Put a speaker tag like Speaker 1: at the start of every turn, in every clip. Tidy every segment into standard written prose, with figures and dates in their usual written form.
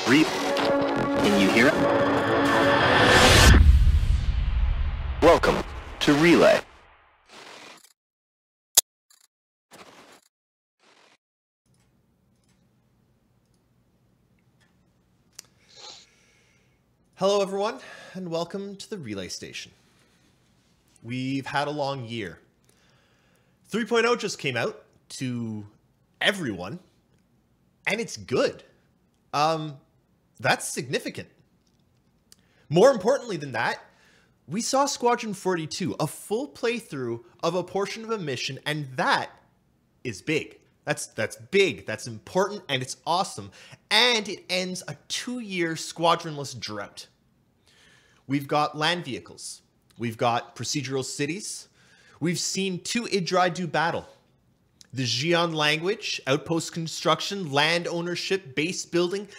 Speaker 1: Can you hear it? Welcome to Relay.
Speaker 2: Hello everyone, and welcome to the Relay Station. We've had a long year. 3.0 just came out to everyone, and it's good. That's significant. More importantly than that, we saw Squadron 42, a full playthrough of a portion of a mission, and that is big. That's big, that's important, and it's awesome. And it ends a 2-year squadronless drought. We've got land vehicles. We've got procedural cities. We've seen 2 Idri do battle. The Xi'an language, outpost construction, land ownership, base building,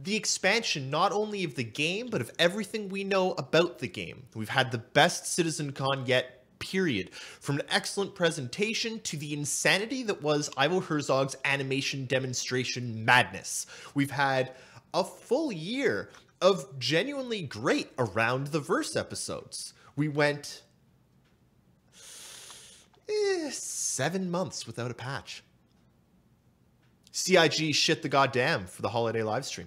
Speaker 2: the expansion not only of the game, but of everything we know about the game. We've had the best CitizenCon yet, period. From an excellent presentation to the insanity that was Ivo Herzog's animation demonstration madness. We've had a full year of genuinely great Around the Verse episodes. We went 7 months without a patch. CIG shit the goddamn for the holiday livestream.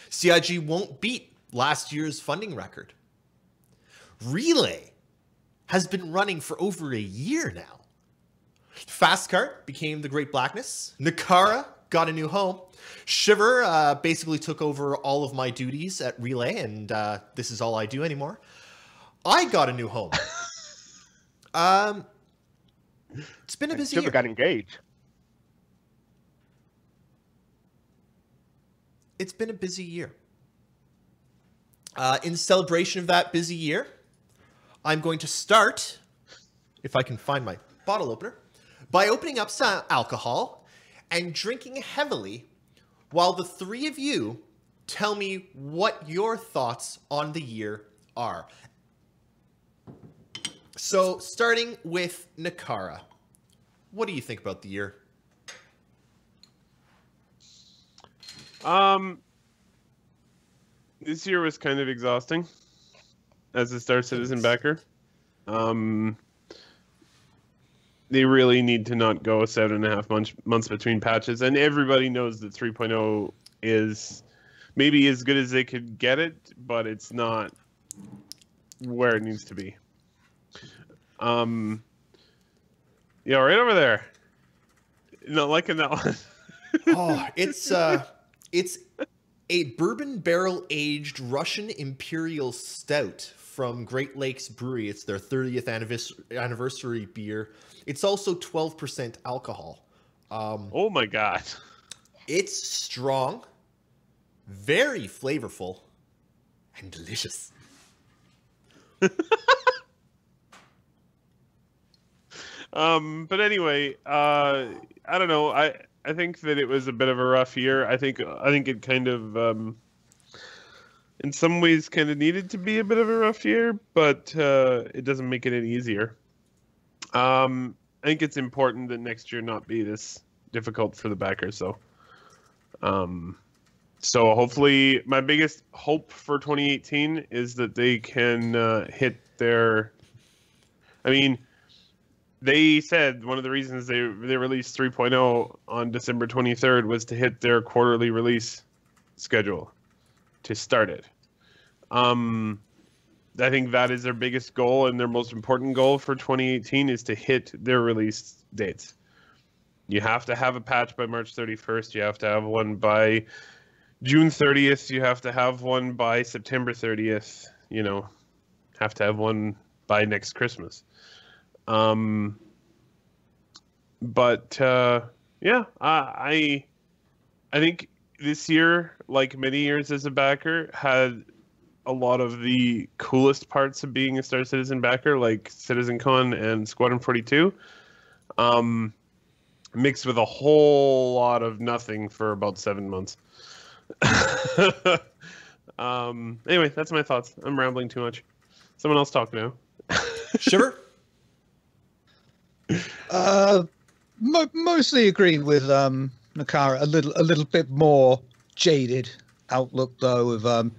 Speaker 2: CIG won't beat last year's funding record. Relay has been running for over a year now. Fastcart became the Great Blackness. Nakara got a new home. Shiver basically took over all of my duties at Relay, and this is all I do anymore. I got a new home. It's been a busy year.
Speaker 3: Shiver got engaged.
Speaker 2: It's been a busy year. In celebration of that busy year, I'm going to start, if I can find my bottle opener, by opening up some alcohol and drinking heavily while the 3 of you tell me what your thoughts on the year are. So, starting with Nakara, what do you think about the year?
Speaker 4: This year was kind of exhausting as a Star Citizen backer. They really need to not go 7.5 months between patches, and everybody knows that 3.0 is maybe as good as they could get it, but it's not where it needs to be. Yeah, right over there. Not liking that one.
Speaker 2: Oh, it's a bourbon barrel aged Russian Imperial Stout from Great Lakes Brewery. It's their 30th anniversary beer. It's also 12% alcohol.
Speaker 4: Oh my god.
Speaker 2: It's strong, very flavorful, and delicious.
Speaker 4: But anyway, I don't know. I think that it was a bit of a rough year. I think it kind of, in some ways, kind of needed to be a bit of a rough year, but it doesn't make it any easier. I think it's important that next year not be this difficult for the backers. So hopefully, my biggest hope for 2018 is that they can hit their. I mean, they said one of the reasons they released 3.0 on December 23rd was to hit their quarterly release schedule to start it. I think that is their biggest goal, and their most important goal for 2018 is to hit their release dates. You have to have a patch by March 31st. You have to have one by June 30th. You have to have one by September 30th. You know, have to have one by next Christmas. But yeah, I think this year, like many years as a backer, had a lot of the coolest parts of being a Star Citizen backer, like CitizenCon and Squadron 42, mixed with a whole lot of nothing for about 7 months. Anyway, that's my thoughts. I'm rambling too much. Someone else talk now.
Speaker 2: Shiver?
Speaker 5: Mostly agree with Nakara. A little bit more
Speaker 3: jaded outlook, though. Of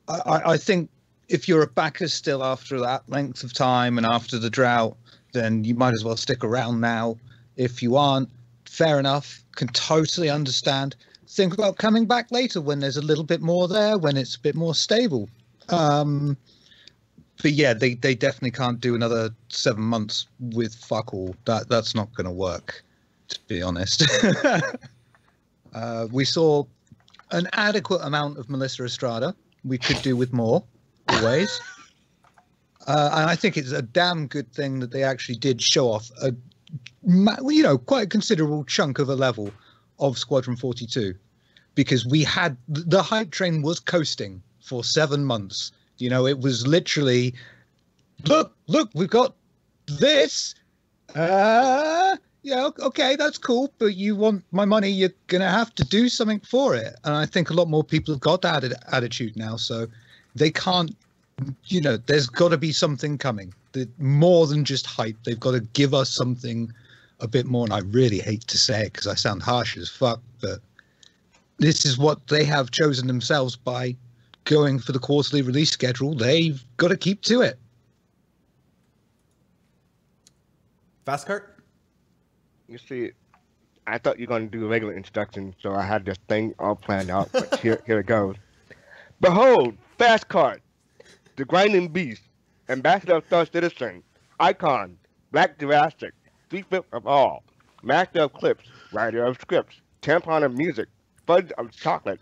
Speaker 3: I think if you're a backer still after that length of time and after the drought, then you might as well stick around now. If you aren't, fair enough. Can totally understand. Think about coming back later when there's a little bit more there, when it's a bit more stable. But yeah, they definitely can't do another 7 months with fuck all. That's not going to work, to be honest. We saw an adequate amount of Melissa Estrada. We could do with more, always. And I think it's a damn good thing that they actually did show off a, quite a considerable chunk of a level of Squadron 42, because we had the hype train was coasting for 7 months. It was literally, look, we've got this. Yeah, okay, that's cool, but you want my money, you're going to have to do something for it. And I think a lot more people have got that attitude now, so they can't, there's got to be something coming. More than just hype. They've got to give us something a bit more, and I really hate to say it because I sound harsh as fuck, but this is what they have chosen themselves by going for the quarterly release schedule. They've got to keep to it.
Speaker 2: Fast Cart?
Speaker 5: You see, I thought you were going to do a regular introduction, so I had this thing all planned out, but here it goes. Behold, Fast Cart, the grinding beast, ambassador of Star Citizen, icon, Black Jurassic, 3/5 of all, master of clips, writer of scripts, tampon of music, fudge of chocolate,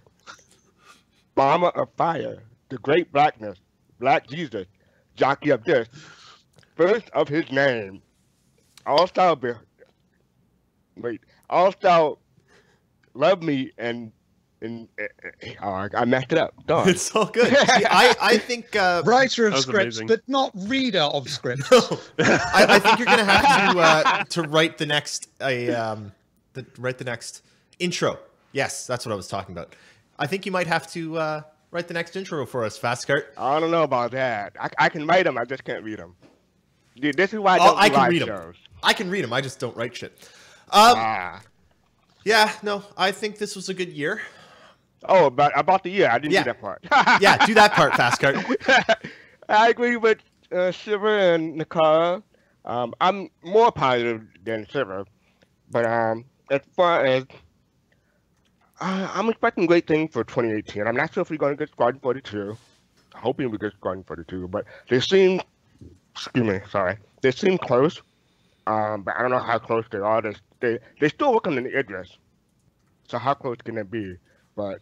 Speaker 5: bomber of fire, the great blackness, Black Jesus, jockey of this, first of his name, all-style love me and I messed it up. Darn.
Speaker 2: It's all good. See, I think
Speaker 3: writer of scripts,
Speaker 4: amazing.
Speaker 3: but not reader of scripts.
Speaker 2: I think you're gonna have to write the next write the next intro. Yes, that's what I was talking about. I think you might have to write the next intro for us, Fast Cart.
Speaker 5: I don't know about that. I can write them. I just can't read them. Dude, this is why I don't do live shows.
Speaker 2: I can read them. I just don't write shit. Yeah, no, I think this was a good year.
Speaker 5: Oh, about the year. I didn't do that part.
Speaker 2: Yeah, do that part, Fast Cart.
Speaker 5: I agree with Shiver and Nakara. I'm more positive than Shiver. But as far as... I'm expecting great things for 2018. I'm not sure if we're going to get Squadron 42. Hoping we get Squadron 42. But they seem... Excuse me, sorry. They seem close. But I don't know how close they are. They're still working on the address. So how close can it be? But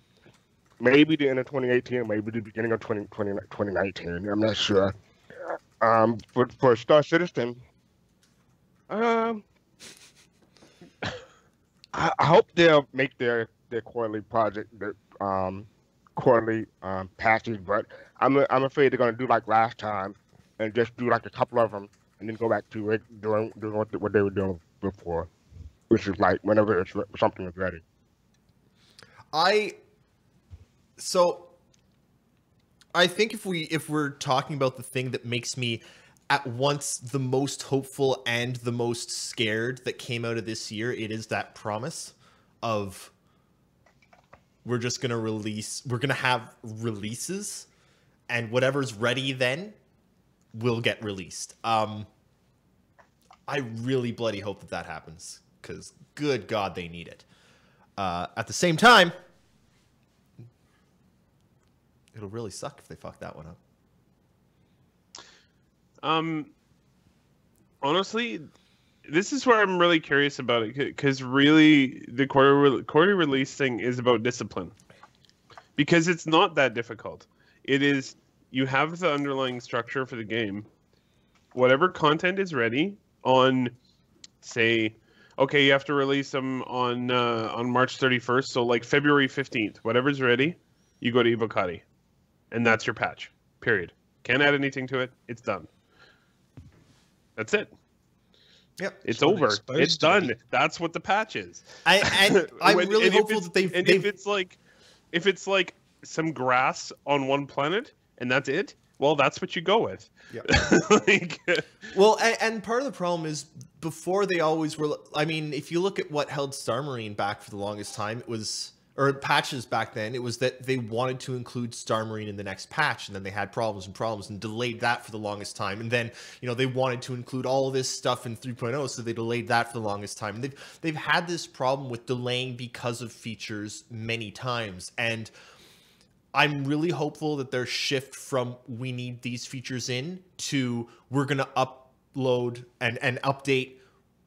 Speaker 5: maybe the end of 2018, maybe the beginning of 2019. I'm not sure. For Star Citizen, I hope they'll make their quarterly project, quarterly passage. But I'm afraid they're gonna do like last time and just do like a couple of them and then go back to doing what they were doing before, which is like whenever something is ready.
Speaker 2: I think if we're talking about the thing that makes me at once the most hopeful and the most scared that came out of this year, it is that promise of we're gonna have releases, and whatever's ready then will get released. I really bloody hope that happens, because good God, they need it. At the same time, it'll really suck if they fuck that one up.
Speaker 4: Honestly, this is where I'm really curious about it, because really the quarter release thing is about discipline, because it's not that difficult. It is, you have the underlying structure for the game. Whatever content is ready on, say, okay, you have to release them on March 31st, so like February 15th, whatever's ready, you go to Evocati, and that's your patch. Period. Can't add anything to it. It's done. That's it.
Speaker 2: Yep.
Speaker 4: It's over. It's done. That's what the patch is.
Speaker 2: I'm really hopeful that they've...
Speaker 4: If it's like some grass on one planet and that's it, well, that's what you go with.
Speaker 2: Yep. Well, and part of the problem is before they always were... I mean, if you look at what held Star Marine back for the longest time, it was... or patches back then. It was that they wanted to include Star Marine in the next patch, and then they had problems and delayed that for the longest time. And then, they wanted to include all of this stuff in 3.0, so they delayed that for the longest time. And they've had this problem with delaying because of features many times. And I'm really hopeful that their shift from we need these features in to we're going to upload and update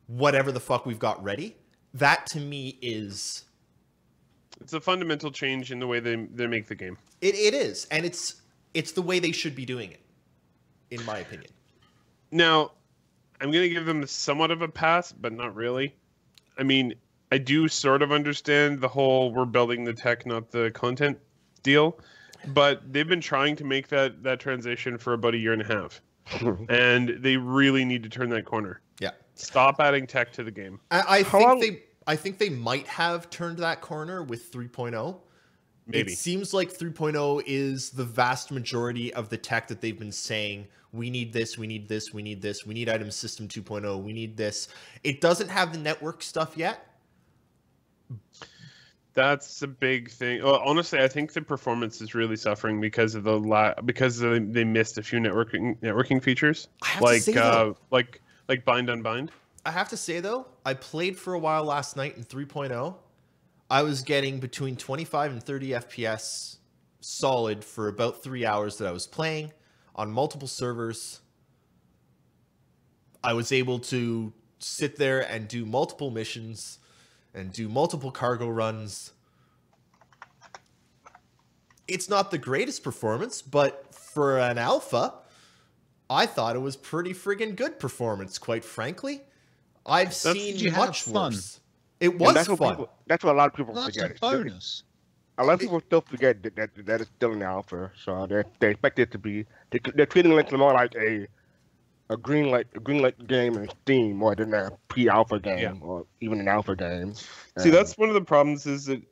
Speaker 2: whatever the fuck we've got ready. That to me is...
Speaker 4: It's a fundamental change in the way they make the game.
Speaker 2: It is. And it's the way they should be doing it, in my opinion.
Speaker 4: Now, I'm going to give them somewhat of a pass, but not really. I mean, I do sort of understand the whole we're building the tech, not the content deal, but they've been trying to make that transition for about a year and a half, and they really need to turn that corner.
Speaker 2: Yeah,
Speaker 4: stop adding tech to the game.
Speaker 2: I think they might have turned that corner with 3.0.
Speaker 4: Maybe
Speaker 2: it seems like 3.0 is the vast majority of the tech that they've been saying. We need this, we need this, we need this, we need item system 2.0, we need this. It doesn't have the network stuff yet.
Speaker 4: That's a big thing. Well, honestly, I think the performance is really suffering because of they missed a few networking features, like bind unbind.
Speaker 2: I have to say though, I played for a while last night in 3.0. I was getting between 25 and 30 FPS solid for about 3 hours that I was playing on multiple servers. I was able to sit there and do multiple missions and do multiple cargo runs. It's not the greatest performance, but for an alpha, I thought it was pretty friggin' good performance, quite frankly. I've seen much worse. It was fun.
Speaker 5: That's what a lot of people
Speaker 3: That's
Speaker 5: forget.
Speaker 3: a bonus.
Speaker 5: A lot of people still forget that it's still an alpha, so they expect it to be. They're treating it more like a green light game in Steam more than a pre-alpha game or even an alpha game.
Speaker 4: See, that's one of the problems is that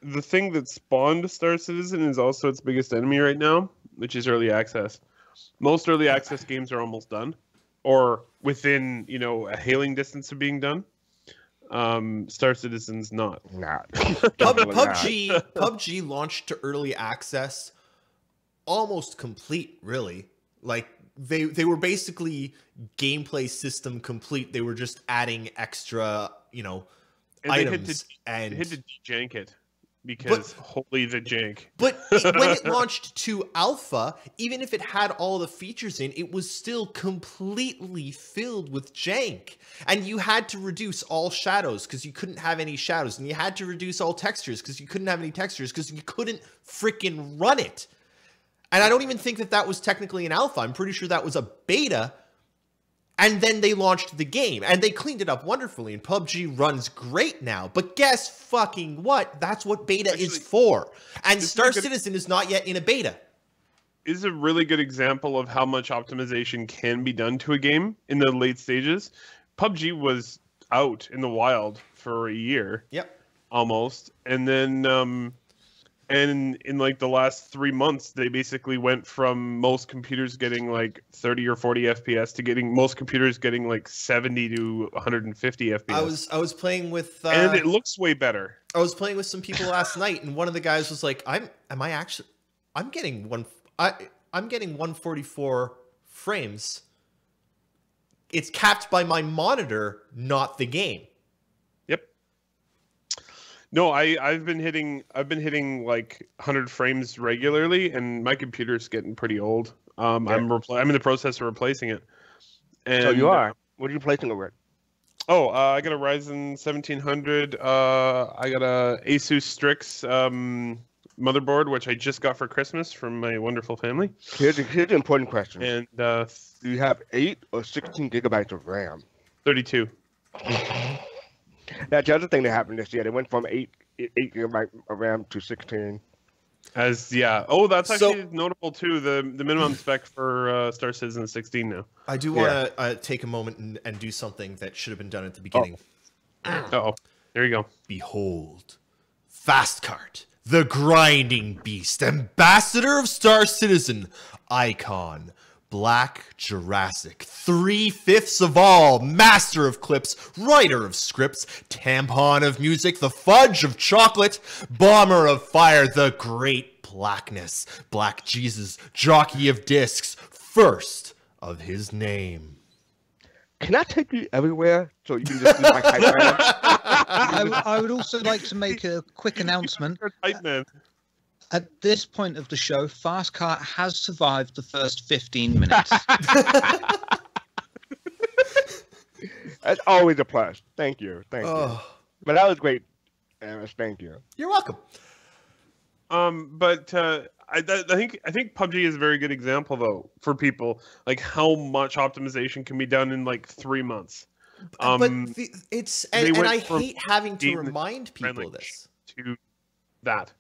Speaker 4: the thing that spawned Star Citizen is also its biggest enemy right now, which is early access. Most early access games are almost done or within, a hailing distance of being done. Star Citizen's not.
Speaker 2: PUBG launched to early access almost complete, really. Like they were basically gameplay system complete. They were just adding extra, items
Speaker 4: they had to de-jank it because holy the jank.
Speaker 2: But when it launched to alpha, even if it had all the features in, it was still completely filled with jank. And you had to reduce all shadows because you couldn't have any shadows. And you had to reduce all textures because you couldn't have any textures because you couldn't freaking run it. And I don't even think that was technically an alpha. I'm pretty sure that was a beta. And then they launched the game. And they cleaned it up wonderfully. And PUBG runs great now. But guess fucking what? That's what beta is for. And Star Citizen is not yet in a beta.
Speaker 4: Is a really good example of how much optimization can be done to a game in the late stages. PUBG was out in the wild for a year.
Speaker 2: Yep.
Speaker 4: Almost. And then... And in like the last 3 months, they basically went from most computers getting like 30 or 40 FPS to most computers getting like 70 to 150 FPS.
Speaker 2: I was playing with
Speaker 4: and it looks way better.
Speaker 2: I was playing with some people last night, and one of the guys was like, I'm getting 144 frames. It's capped by my monitor, not the game.
Speaker 4: No, I've been hitting like 100 frames regularly, and my computer's getting pretty old. I'm in the process of replacing it. And,
Speaker 5: so you are. What are you replacing it with?
Speaker 4: Oh, I got a Ryzen 1700. I got a Asus Strix motherboard, which I just got for Christmas from my wonderful family.
Speaker 5: Here's an important question.
Speaker 4: And
Speaker 5: do you have 8 or 16 gigabytes of RAM?
Speaker 4: 32.
Speaker 5: That's the other thing that happened this year. They went from 8 gigabyte of RAM to 16.
Speaker 4: Oh, that's actually notable too. The minimum spec for Star Citizen is 16 now.
Speaker 2: I do want to take a moment and do something that should have been done at the beginning.
Speaker 4: Oh, there you go.
Speaker 2: Behold, Fastcart, the grinding beast, ambassador of Star Citizen, icon, Black Jurassic, 3/5 of all, master of clips, writer of scripts, tampon of music, the fudge of chocolate, bomber of fire, the great blackness, Black Jesus, jockey of discs, first of his name.
Speaker 5: Can I take you everywhere so you can just be my hype man?
Speaker 3: I would also like to make a quick announcement.
Speaker 4: Hype man.
Speaker 3: At this point of the show, Fast Car has survived the first 15 minutes.
Speaker 5: That's always a plus. Thank you. Thank you. But that was great, Eris. Thank you.
Speaker 2: You're welcome.
Speaker 4: But I think PUBG is a very good example though for people, like how much optimization can be done in like 3 months.
Speaker 2: But it's and I hate having to remind people this.
Speaker 4: To that.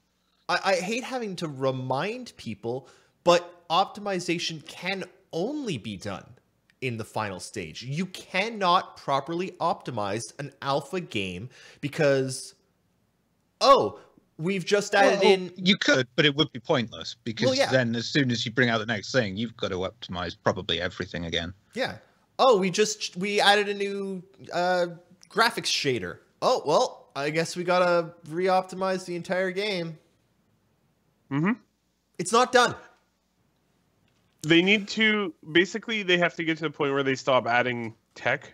Speaker 2: I hate having to remind people, but optimization can only be done in the final stage. You cannot properly optimize an alpha game because, we've just added in...
Speaker 3: You could, but it would be pointless because
Speaker 2: then
Speaker 3: as soon as you bring out the next thing, you've got to optimize probably everything again.
Speaker 2: Yeah. We added a new graphics shader. Oh, well, I guess we got to re-optimize the entire game.
Speaker 4: Mm-hmm.
Speaker 2: It's not done.
Speaker 4: They need to they have to get to the point where they stop adding tech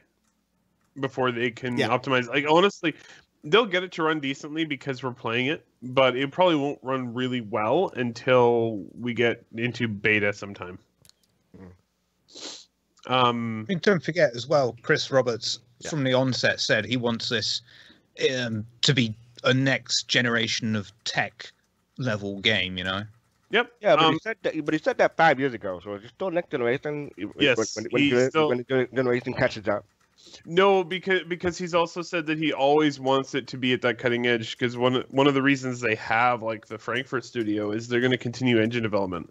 Speaker 4: before they can optimize. Like honestly, they'll get it to run decently because we're playing it, but it probably won't run really well until we get into beta sometime.
Speaker 3: I mean, don't forget as well, Chris Roberts from the onset said he wants this to be a next generation of tech level game, you know.
Speaker 4: Yep.
Speaker 5: Yeah, but he said that 5 years ago, so it's still next generation.
Speaker 4: Yes,
Speaker 5: when generation catches up.
Speaker 4: No, because he's also said that he always wants it to be at that cutting edge. Because one of the reasons they have like the Frankfurt studio is they're going to continue engine development.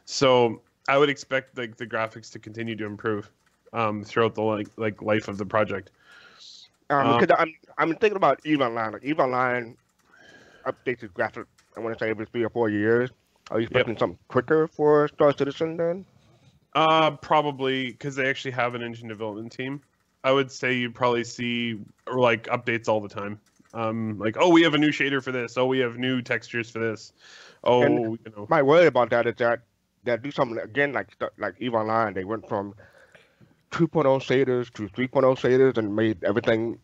Speaker 4: So I would expect like the graphics to continue to improve throughout the life of the project.
Speaker 5: Because I'm thinking about EVE Online. Like EVE Online updates its graphics. I want to say every 3 or 4 years. Are you expecting something quicker for Star Citizen then?
Speaker 4: Probably because they actually have an engine development team. I would say you'd probably see like updates all the time. Like, we have a new shader for this. We have new textures for this.
Speaker 5: My worry about that is that they do something again like EVE Online. They went from 2.0 shaders to 3.0 shaders and made everything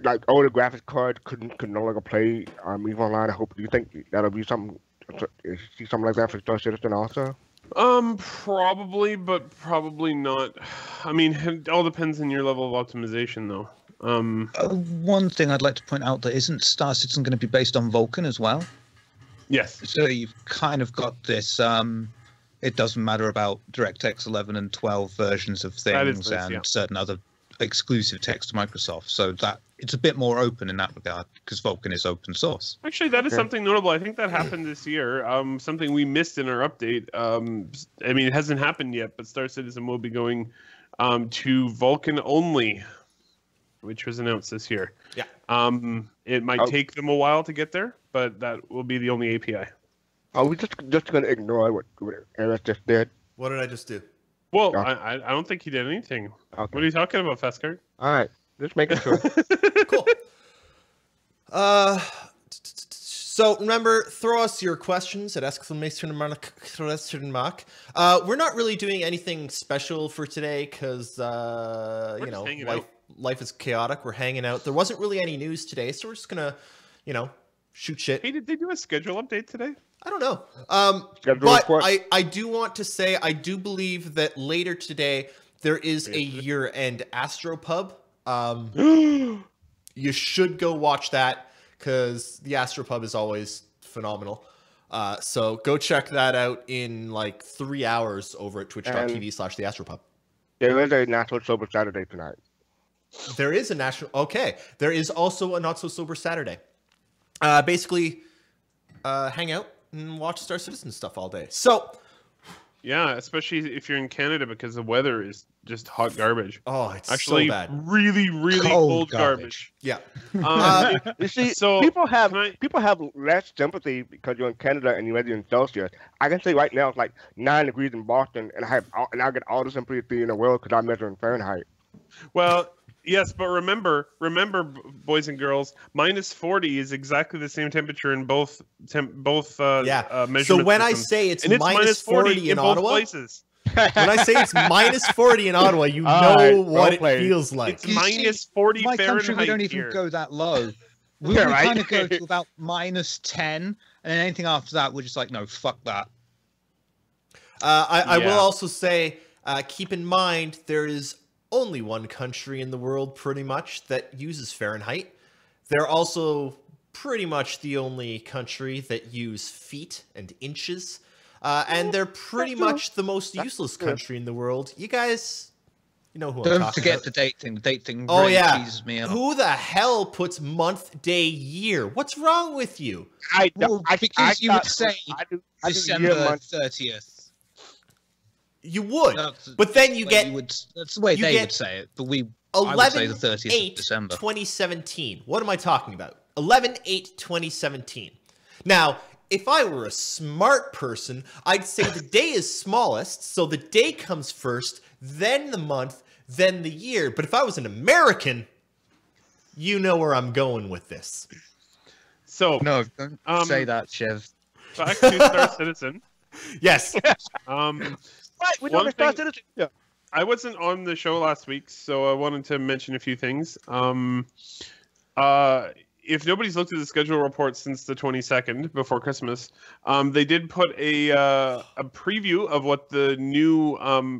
Speaker 5: like all the graphics cards could no longer play EVE Online. Do you think that'll be something? See something like that for Star Citizen also?
Speaker 4: Probably, but probably not. I mean, it all depends on your level of optimization, though.
Speaker 3: One thing I'd like to point out that isn't Star Citizen going to be based on Vulkan as well?
Speaker 4: Yes.
Speaker 3: So you've kind of got this. It doesn't matter about DirectX 11 and 12 versions of things and certain other exclusive text to Microsoft. So that it's a bit more open in that regard because Vulkan is open source.
Speaker 4: Actually, that is something notable. I think that happened this year. Something we missed in our update. I mean, it hasn't happened yet, but Star Citizen will be going to Vulkan only, which was announced this year.
Speaker 2: Yeah.
Speaker 4: It might take them a while to get there, but that will be the only API.
Speaker 5: Are we just going to ignore what Eris just did?
Speaker 2: What did I just do?
Speaker 4: Well, I don't think he did anything. Okay. What are you talking about, Fastcart?
Speaker 5: All right, just making sure.
Speaker 2: Cool. So remember, throw us your questions at exclamation mark. We're not really doing anything special for today because life is chaotic. We're hanging out. There wasn't really any news today, so we're just gonna, shoot shit.
Speaker 4: Hey, did they do a schedule update today?
Speaker 2: I don't know. But I do want to say I do believe that later today there is a year-end Astropub. You should go watch that because the Astropub is always phenomenal. So go check that out in like 3 hours over at twitch.tv/theastropub.
Speaker 5: There is a National Sober Saturday tonight.
Speaker 2: There is a national. Okay. There is also a Not So Sober Saturday. Basically, hang out and watch Star Citizen stuff all day. So
Speaker 4: Yeah, especially if you're in Canada because the weather is just hot garbage.
Speaker 2: Oh, it's
Speaker 4: Actually,
Speaker 2: so bad.
Speaker 4: really, really
Speaker 3: Cold
Speaker 4: cold
Speaker 3: garbage.
Speaker 2: Yeah.
Speaker 5: You see,
Speaker 4: So,
Speaker 5: people have
Speaker 4: can I-
Speaker 5: people have less sympathy because you're in Canada and you're in Celsius. I can say right now it's like 9 degrees in Boston, and I get all the sympathy in the world because I measure in Fahrenheit.
Speaker 4: Well, yes, but remember, boys and girls, -40 is exactly the same temperature in both
Speaker 2: Yeah.
Speaker 4: measurement
Speaker 2: So when I
Speaker 4: systems.
Speaker 2: say it's
Speaker 4: And it's
Speaker 2: minus 40 in
Speaker 4: both
Speaker 2: Ottawa,
Speaker 4: places.
Speaker 2: when I say it's minus 40 in Ottawa, you
Speaker 5: All
Speaker 2: know
Speaker 5: right,
Speaker 2: what
Speaker 5: well
Speaker 2: it
Speaker 5: played.
Speaker 2: feels like.
Speaker 4: It's
Speaker 3: You see,
Speaker 4: -40
Speaker 3: My
Speaker 4: Fahrenheit
Speaker 3: country, we don't even
Speaker 4: here.
Speaker 3: go that low. We
Speaker 5: Yeah, right.
Speaker 3: kind of go to about -10, and then anything after that, we're just like, no, fuck that.
Speaker 2: I will
Speaker 4: Yeah.
Speaker 2: also say, keep in mind, there is only one country in the world, pretty much, that uses Fahrenheit. They're also pretty much the only country that use feet and inches. And they're pretty
Speaker 5: that's true.
Speaker 2: much the most useless
Speaker 5: true.
Speaker 2: country in the world. You guys, you know who I'm
Speaker 3: Don't
Speaker 2: talking
Speaker 3: forget
Speaker 2: about.
Speaker 3: the date thing. The date thing
Speaker 2: Oh
Speaker 3: really
Speaker 2: yeah.
Speaker 3: cheeses me up.
Speaker 2: Who the hell puts month, day, year? What's wrong with you?
Speaker 3: Well, because you would say
Speaker 5: I do
Speaker 3: December
Speaker 5: year, month.
Speaker 3: 30th.
Speaker 2: You would,
Speaker 3: That's
Speaker 2: but then you
Speaker 3: the way
Speaker 2: get
Speaker 3: you would, that's the way
Speaker 2: you
Speaker 3: they
Speaker 2: get
Speaker 3: would say it, but I would say the 30th
Speaker 2: 11/8,
Speaker 3: of December.
Speaker 2: 2017. What am I talking about? 11/8, 2017. Now, if I were a smart person, I'd say the day is smallest, so the day comes first, then the month, then the year. But if I was an American, you know where I'm going with this.
Speaker 4: So,
Speaker 3: No, don't say
Speaker 4: Um,
Speaker 3: that, Chev.
Speaker 4: back to Star Citizen.
Speaker 2: Yes.
Speaker 5: Right, we
Speaker 4: One
Speaker 5: don't start
Speaker 4: thing-
Speaker 5: citizen. Yeah.
Speaker 4: I wasn't on the show last week, so I wanted to mention a few things. If nobody's looked at the schedule report since the 22nd, before Christmas, they did put a preview of what the new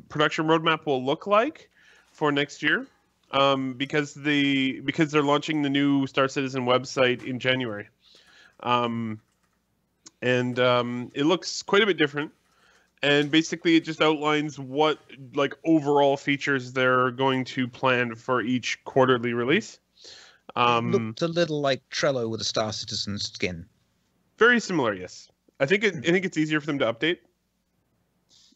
Speaker 4: production roadmap will look like for next year, because they're launching the new Star Citizen website in January, and it looks quite a bit different. And basically, it just outlines what overall features they're going to plan for each quarterly release.
Speaker 3: Looked a little like Trello with a Star Citizen skin.
Speaker 4: Very similar, yes. I think it's easier for them to update.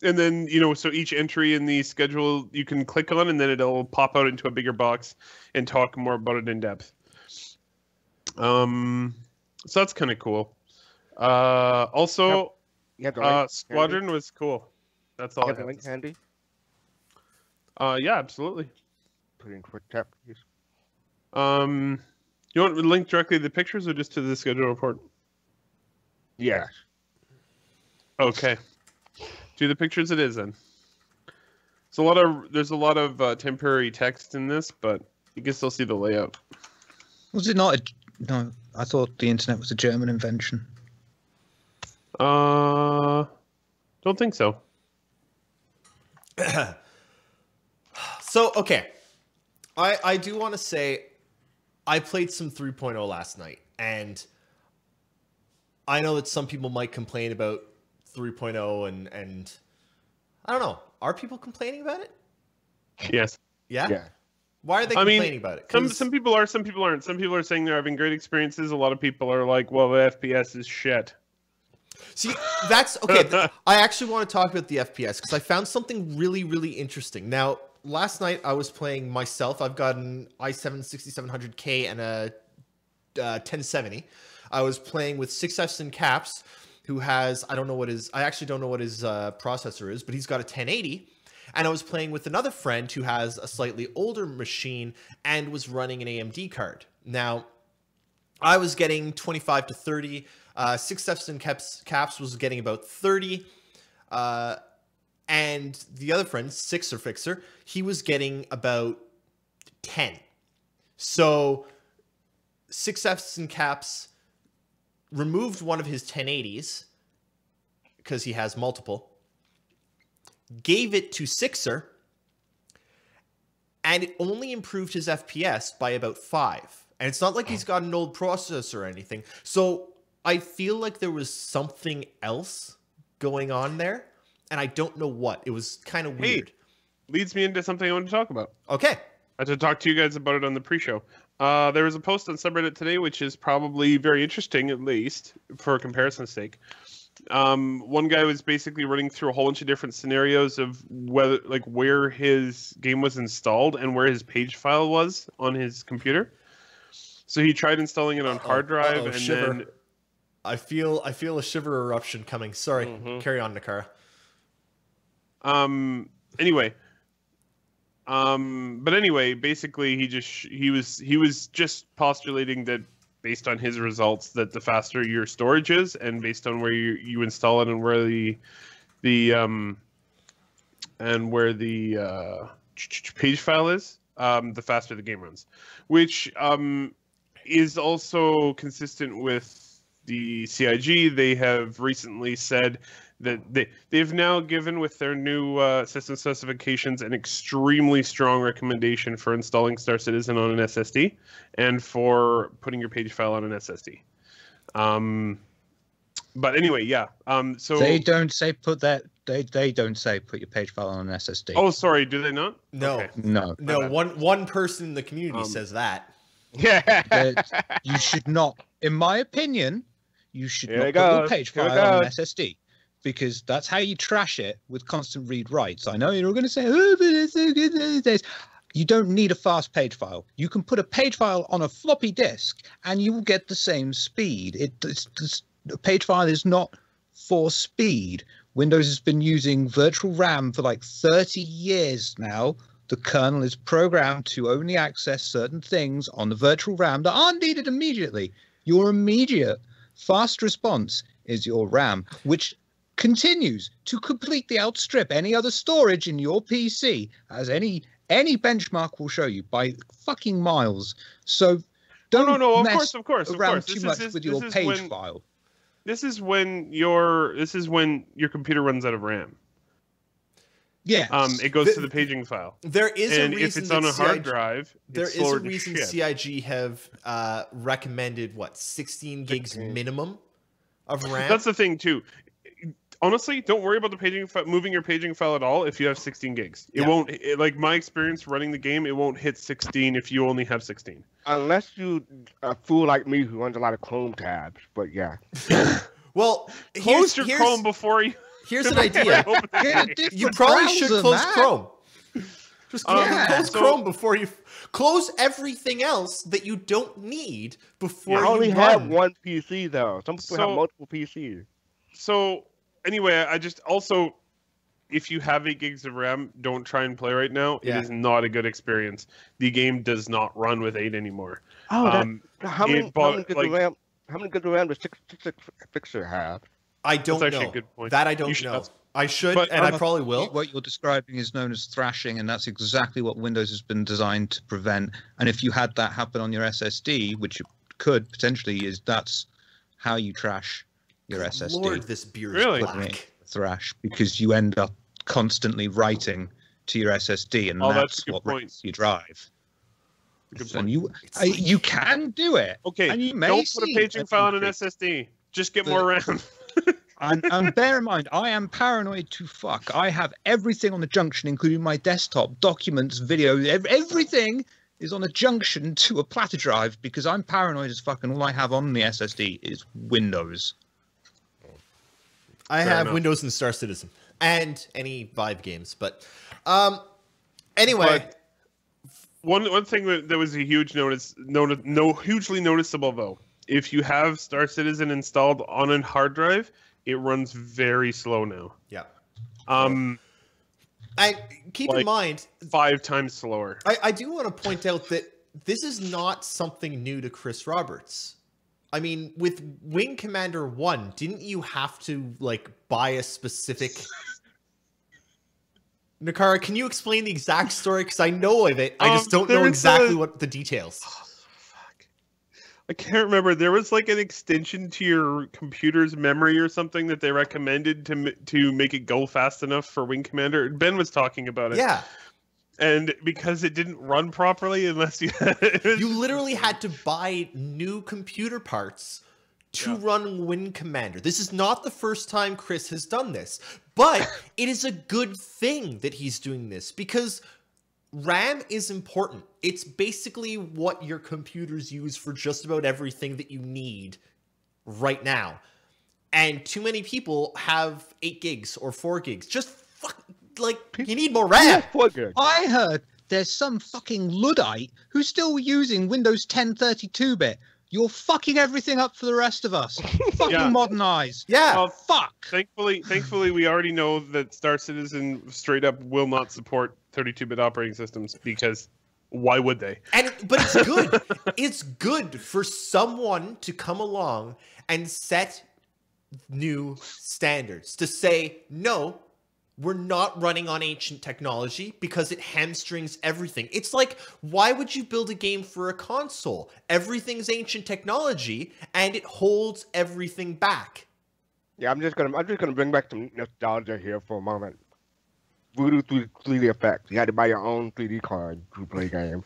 Speaker 4: And then so each entry in the schedule you can click on, and then it'll pop out into a bigger box and talk more about it in depth. So that's kind of cool. Also.
Speaker 5: You have the link
Speaker 4: Squadron was cool. That's all
Speaker 5: handy? You
Speaker 4: I
Speaker 5: have the
Speaker 4: have
Speaker 5: link
Speaker 4: to say.
Speaker 5: handy?
Speaker 4: Yeah, absolutely.
Speaker 5: Put it in Quick Tap, please.
Speaker 4: You want to link directly to the pictures or just to the schedule report?
Speaker 5: Yes.
Speaker 4: Okay. To the pictures it is then. There's a lot of temporary text in this, but you can still see the layout.
Speaker 3: Was it not no, I thought the internet was a German invention.
Speaker 4: Don't think so.
Speaker 2: So, okay. I do want to say I played some 3.0 last night, and I know that some people might complain about 3.0 and I don't know. Are people complaining about it?
Speaker 4: Yes.
Speaker 2: Yeah?
Speaker 5: Yeah.
Speaker 2: Why are they
Speaker 4: I mean,
Speaker 2: complaining about it? 'Cause-
Speaker 4: Some people are, some people aren't. Some people are saying they're having great experiences. A lot of people are like, well, the FPS is shit.
Speaker 2: See, that's okay. I actually want to talk about the FPS because I found something really, really interesting. Now, last night I was playing myself. I've got an i7 6700K and a 1070. I was playing with 6Fs and Caps, who has I actually don't know what his processor is, but he's got a 1080. And I was playing with another friend who has a slightly older machine and was running an AMD card. Now, I was getting 25 to 30. 6Fs and Caps was getting about 30. And the other friend, Sixer Fixer, he was getting about 10. So 6Fs and Caps removed one of his 1080s because he has multiple, gave it to Sixer, and it only improved his FPS by about 5. And it's not like he's got an old processor or anything. So I feel like there was something else going on there, and I don't know what. It was kind of
Speaker 4: Hey.
Speaker 2: weird.
Speaker 4: Leads me into something I want to talk about.
Speaker 2: Okay.
Speaker 4: I had to talk to you guys about it on the pre-show. There was a post on subreddit today, which is probably very interesting, at least for comparison's sake. One guy was basically running through a whole bunch of different scenarios of whether, like, where his game was installed and where his page file was on his computer. So he tried installing it on hard drive, and
Speaker 2: shiver.
Speaker 4: then
Speaker 2: I feel a shiver eruption coming. Sorry, carry on, Nakara.
Speaker 4: Anyway, but anyway, basically he was just postulating that based on his results that the faster your storage is, and based on where you install it and where the page file is, the faster the game runs, which is also consistent with the CIG. They have recently said that they've now given, with their new system specifications, an extremely strong recommendation for installing Star Citizen on an SSD and for putting your page file on an SSD. But anyway, yeah. So
Speaker 3: they don't say put that. They don't say put your page file on an SSD.
Speaker 4: Oh, sorry. Do they not?
Speaker 2: No,
Speaker 4: Okay.
Speaker 3: No.
Speaker 2: no. One person in the community says that.
Speaker 5: Yeah.
Speaker 3: You should not, in my opinion, you should
Speaker 5: Here
Speaker 3: not
Speaker 5: it
Speaker 3: put your
Speaker 5: goes.
Speaker 3: page
Speaker 5: Here it
Speaker 3: file on an
Speaker 5: goes.
Speaker 3: SSD, because that's how you trash it with constant read writes. I know you're all going to say, oh, but it's so good these days. You don't need a fast page file. You can put a page file on a floppy disk and you will get the same speed. The page file is not for speed. Windows has been using virtual RAM for like 30 years now. The kernel is programmed to only access certain things on the virtual RAM that aren't needed immediately. Your immediate fast response is your RAM, which continues to completely outstrip any other storage in your PC, as any benchmark will show you, by fucking miles. So don't
Speaker 4: no, of
Speaker 3: mess
Speaker 4: course, of
Speaker 3: around
Speaker 4: course.
Speaker 3: too
Speaker 4: This
Speaker 3: much
Speaker 4: is-
Speaker 3: with
Speaker 4: this
Speaker 3: your
Speaker 4: is
Speaker 3: page
Speaker 4: when-
Speaker 3: file.
Speaker 4: This is when your computer runs out of RAM.
Speaker 3: Yeah.
Speaker 4: It goes to the paging file.
Speaker 2: There is
Speaker 4: And
Speaker 2: a
Speaker 4: if
Speaker 2: reason
Speaker 4: it's on
Speaker 2: that
Speaker 4: a hard
Speaker 2: CIG
Speaker 4: drive,
Speaker 2: There
Speaker 4: it's
Speaker 2: is a
Speaker 4: slower to
Speaker 2: reason
Speaker 4: ship.
Speaker 2: CIG have recommended 16 gigs
Speaker 5: 16.
Speaker 2: minimum of RAM.
Speaker 4: That's the thing too. Honestly, don't worry about the paging moving your paging file at all if you have 16 gigs. It
Speaker 2: Yeah.
Speaker 4: won't, like my experience running the game, it won't hit 16 if you only have 16.
Speaker 5: Unless you a fool like me who runs a lot of Chrome tabs. But yeah.
Speaker 2: Well,
Speaker 4: Close your Chrome before you.
Speaker 2: here's an idea.
Speaker 4: open the
Speaker 3: Get a
Speaker 4: game.
Speaker 3: different
Speaker 2: You probably should
Speaker 3: browser,
Speaker 2: close
Speaker 3: man.
Speaker 2: Chrome. Just close,
Speaker 4: Yeah.
Speaker 2: close
Speaker 4: So-
Speaker 2: Chrome before you close everything else that you don't need before
Speaker 5: I only
Speaker 2: you
Speaker 5: have
Speaker 2: run.
Speaker 5: one PC though. Some people have
Speaker 4: So-
Speaker 5: multiple PCs.
Speaker 4: So anyway, I just also, if you have 8 gigs of RAM, don't try and play right now.
Speaker 2: Yeah.
Speaker 4: It is not a good experience. The game does not run with 8 anymore.
Speaker 5: Oh,
Speaker 4: it
Speaker 5: how many
Speaker 4: bought,
Speaker 5: gigs
Speaker 4: like-
Speaker 5: of RAM? How many gigs of RAM does 66 Fixer have?
Speaker 2: I don't
Speaker 4: That's actually
Speaker 2: know.
Speaker 4: a good point.
Speaker 2: That I don't
Speaker 4: You should
Speaker 2: know.
Speaker 4: have-
Speaker 2: I should,
Speaker 4: But,
Speaker 2: and I probably will.
Speaker 3: What you're describing is known as thrashing, and that's exactly what Windows has been designed to prevent. And if you had that happen on your SSD, which it could potentially, that's how you trash your SSD.
Speaker 2: Lord, this beer
Speaker 4: Really?
Speaker 2: is
Speaker 3: Putting it
Speaker 2: black.
Speaker 3: in thrash, because you end up constantly writing to your SSD, and
Speaker 4: Oh, that's
Speaker 3: that's
Speaker 4: a good
Speaker 3: what
Speaker 4: point.
Speaker 3: writes your drive.
Speaker 4: Good
Speaker 3: And
Speaker 4: point.
Speaker 3: you you can do it.
Speaker 4: Okay,
Speaker 3: and you may
Speaker 4: don't put a
Speaker 3: see
Speaker 4: paging
Speaker 3: an
Speaker 4: file on an
Speaker 3: increase.
Speaker 4: SSD. Just get
Speaker 3: The-
Speaker 4: more RAM.
Speaker 3: And bear in mind, I am paranoid to fuck. I have everything on the junction, including my desktop, documents, video, everything is on a junction to a platter drive, because I'm paranoid as fuck, and all I have on the SSD is Windows.
Speaker 2: I
Speaker 4: Fair
Speaker 2: have
Speaker 4: enough.
Speaker 2: Windows and Star Citizen and any Vive games, but anyway,
Speaker 4: But one thing that was a huge hugely noticeable though, if you have Star Citizen installed on a hard drive, it runs very slow now.
Speaker 2: yeah.
Speaker 4: Um,
Speaker 2: I keep in
Speaker 4: Like-
Speaker 2: mind
Speaker 4: 5 times slower.
Speaker 2: I do want to point out that this is not something new to Chris Roberts. I mean, with Wing Commander 1, didn't you have to, like, buy a specific... Nakara, can you explain the exact story? Because I know of it. I just don't know
Speaker 4: there is
Speaker 2: exactly
Speaker 4: a-
Speaker 2: what the details.
Speaker 4: Fuck. I can't remember. There was like an extension to your computer's memory or something that they recommended to make it go fast enough for Wing Commander. Ben was talking about it.
Speaker 2: Yeah.
Speaker 4: And because it didn't run properly unless you it was-
Speaker 2: You literally had to buy new computer parts to run Wing Commander. This is not the first time Chris has done this, but it is a good thing that he's doing this because RAM is important. It's basically what your computers use for just about everything that you need right now. and too many people have 8 gigs or 4 gigs. Just you need more RAM.
Speaker 3: I heard there's some fucking Luddite who's still using Windows 10 32-bit. You're fucking everything up for the rest of us. Fucking modernize.
Speaker 2: Yeah.
Speaker 4: Well,
Speaker 3: Fuck.
Speaker 4: Thankfully, we already know that Star Citizen straight up will not support 32-bit operating systems because why would they?
Speaker 2: But it's good. It's good for someone to come along and set new standards, to say, no, we're not running on ancient technology because it hamstrings everything. It's like, why would you build a game for a console? Everything's ancient technology and it holds everything back.
Speaker 5: Yeah, I'm just gonna bring back some nostalgia here for a moment. Voodoo 3D effects. You had to buy your own 3D card to play games.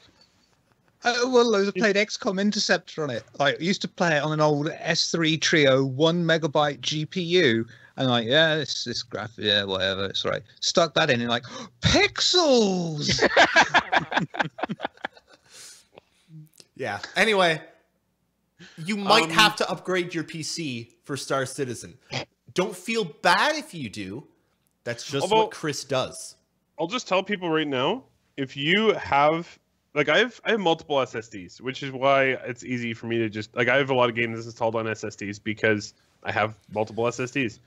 Speaker 3: Well, loads of played XCOM Interceptor on it. I used to play it on an old S3 Trio 1 megabyte GPU, and yeah, this graphic, yeah, whatever, it's all right. Stuck that in, and pixels.
Speaker 2: Yeah. Anyway, you might have to upgrade your PC for Star Citizen. Don't feel bad if you do. That's just what Chris does.
Speaker 4: I'll just tell people right now, if you have I have multiple SSDs, which is why it's easy for me to just I have a lot of games installed on SSDs because I have multiple SSDs.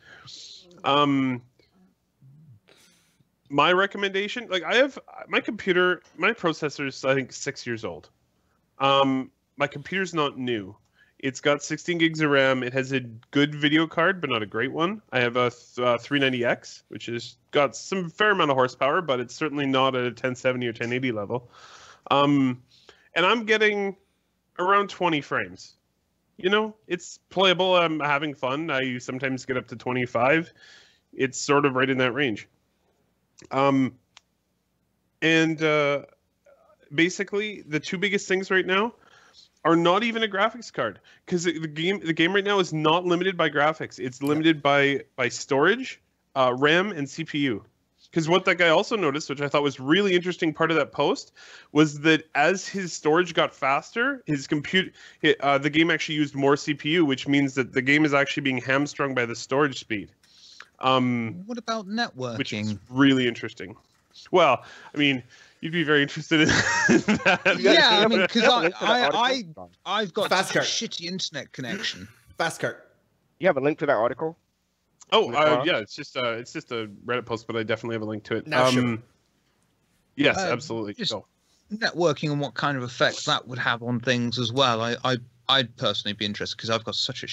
Speaker 4: My recommendation, I have my computer, my processor is I think 6 years old. My computer's not new. It's got 16 gigs of RAM. It has a good video card, but not a great one. I have a 390X, which has got some fair amount of horsepower, but it's certainly not at a 1070 or 1080 level. And I'm getting around 20 frames. It's playable. I'm having fun. I sometimes get up to 25. It's sort of right in that range. Basically, the two biggest things right now are not even a graphics card, because the game right now is not limited by graphics. It's limited by storage, RAM, and CPU. Because what that guy also noticed, which I thought was really interesting part of that post, was that as his storage got faster, the game actually used more CPU, which means that the game is actually being hamstrung by the storage speed.
Speaker 3: What about networking?
Speaker 4: Which is really interesting. Well, I mean, you'd be very interested in that.
Speaker 3: Yeah, I mean, because I've got
Speaker 2: Fast
Speaker 3: such a
Speaker 2: card.
Speaker 3: shitty internet connection.
Speaker 2: Fast cart.
Speaker 5: You have a link to that article?
Speaker 4: Oh, yeah, it's just a Reddit post, but I definitely have a link to it.
Speaker 2: Now, sure.
Speaker 4: Yes, absolutely.
Speaker 3: just-
Speaker 4: Go.
Speaker 3: Networking and what kind of effects that would have on things as well. I'd personally be interested because I've got such a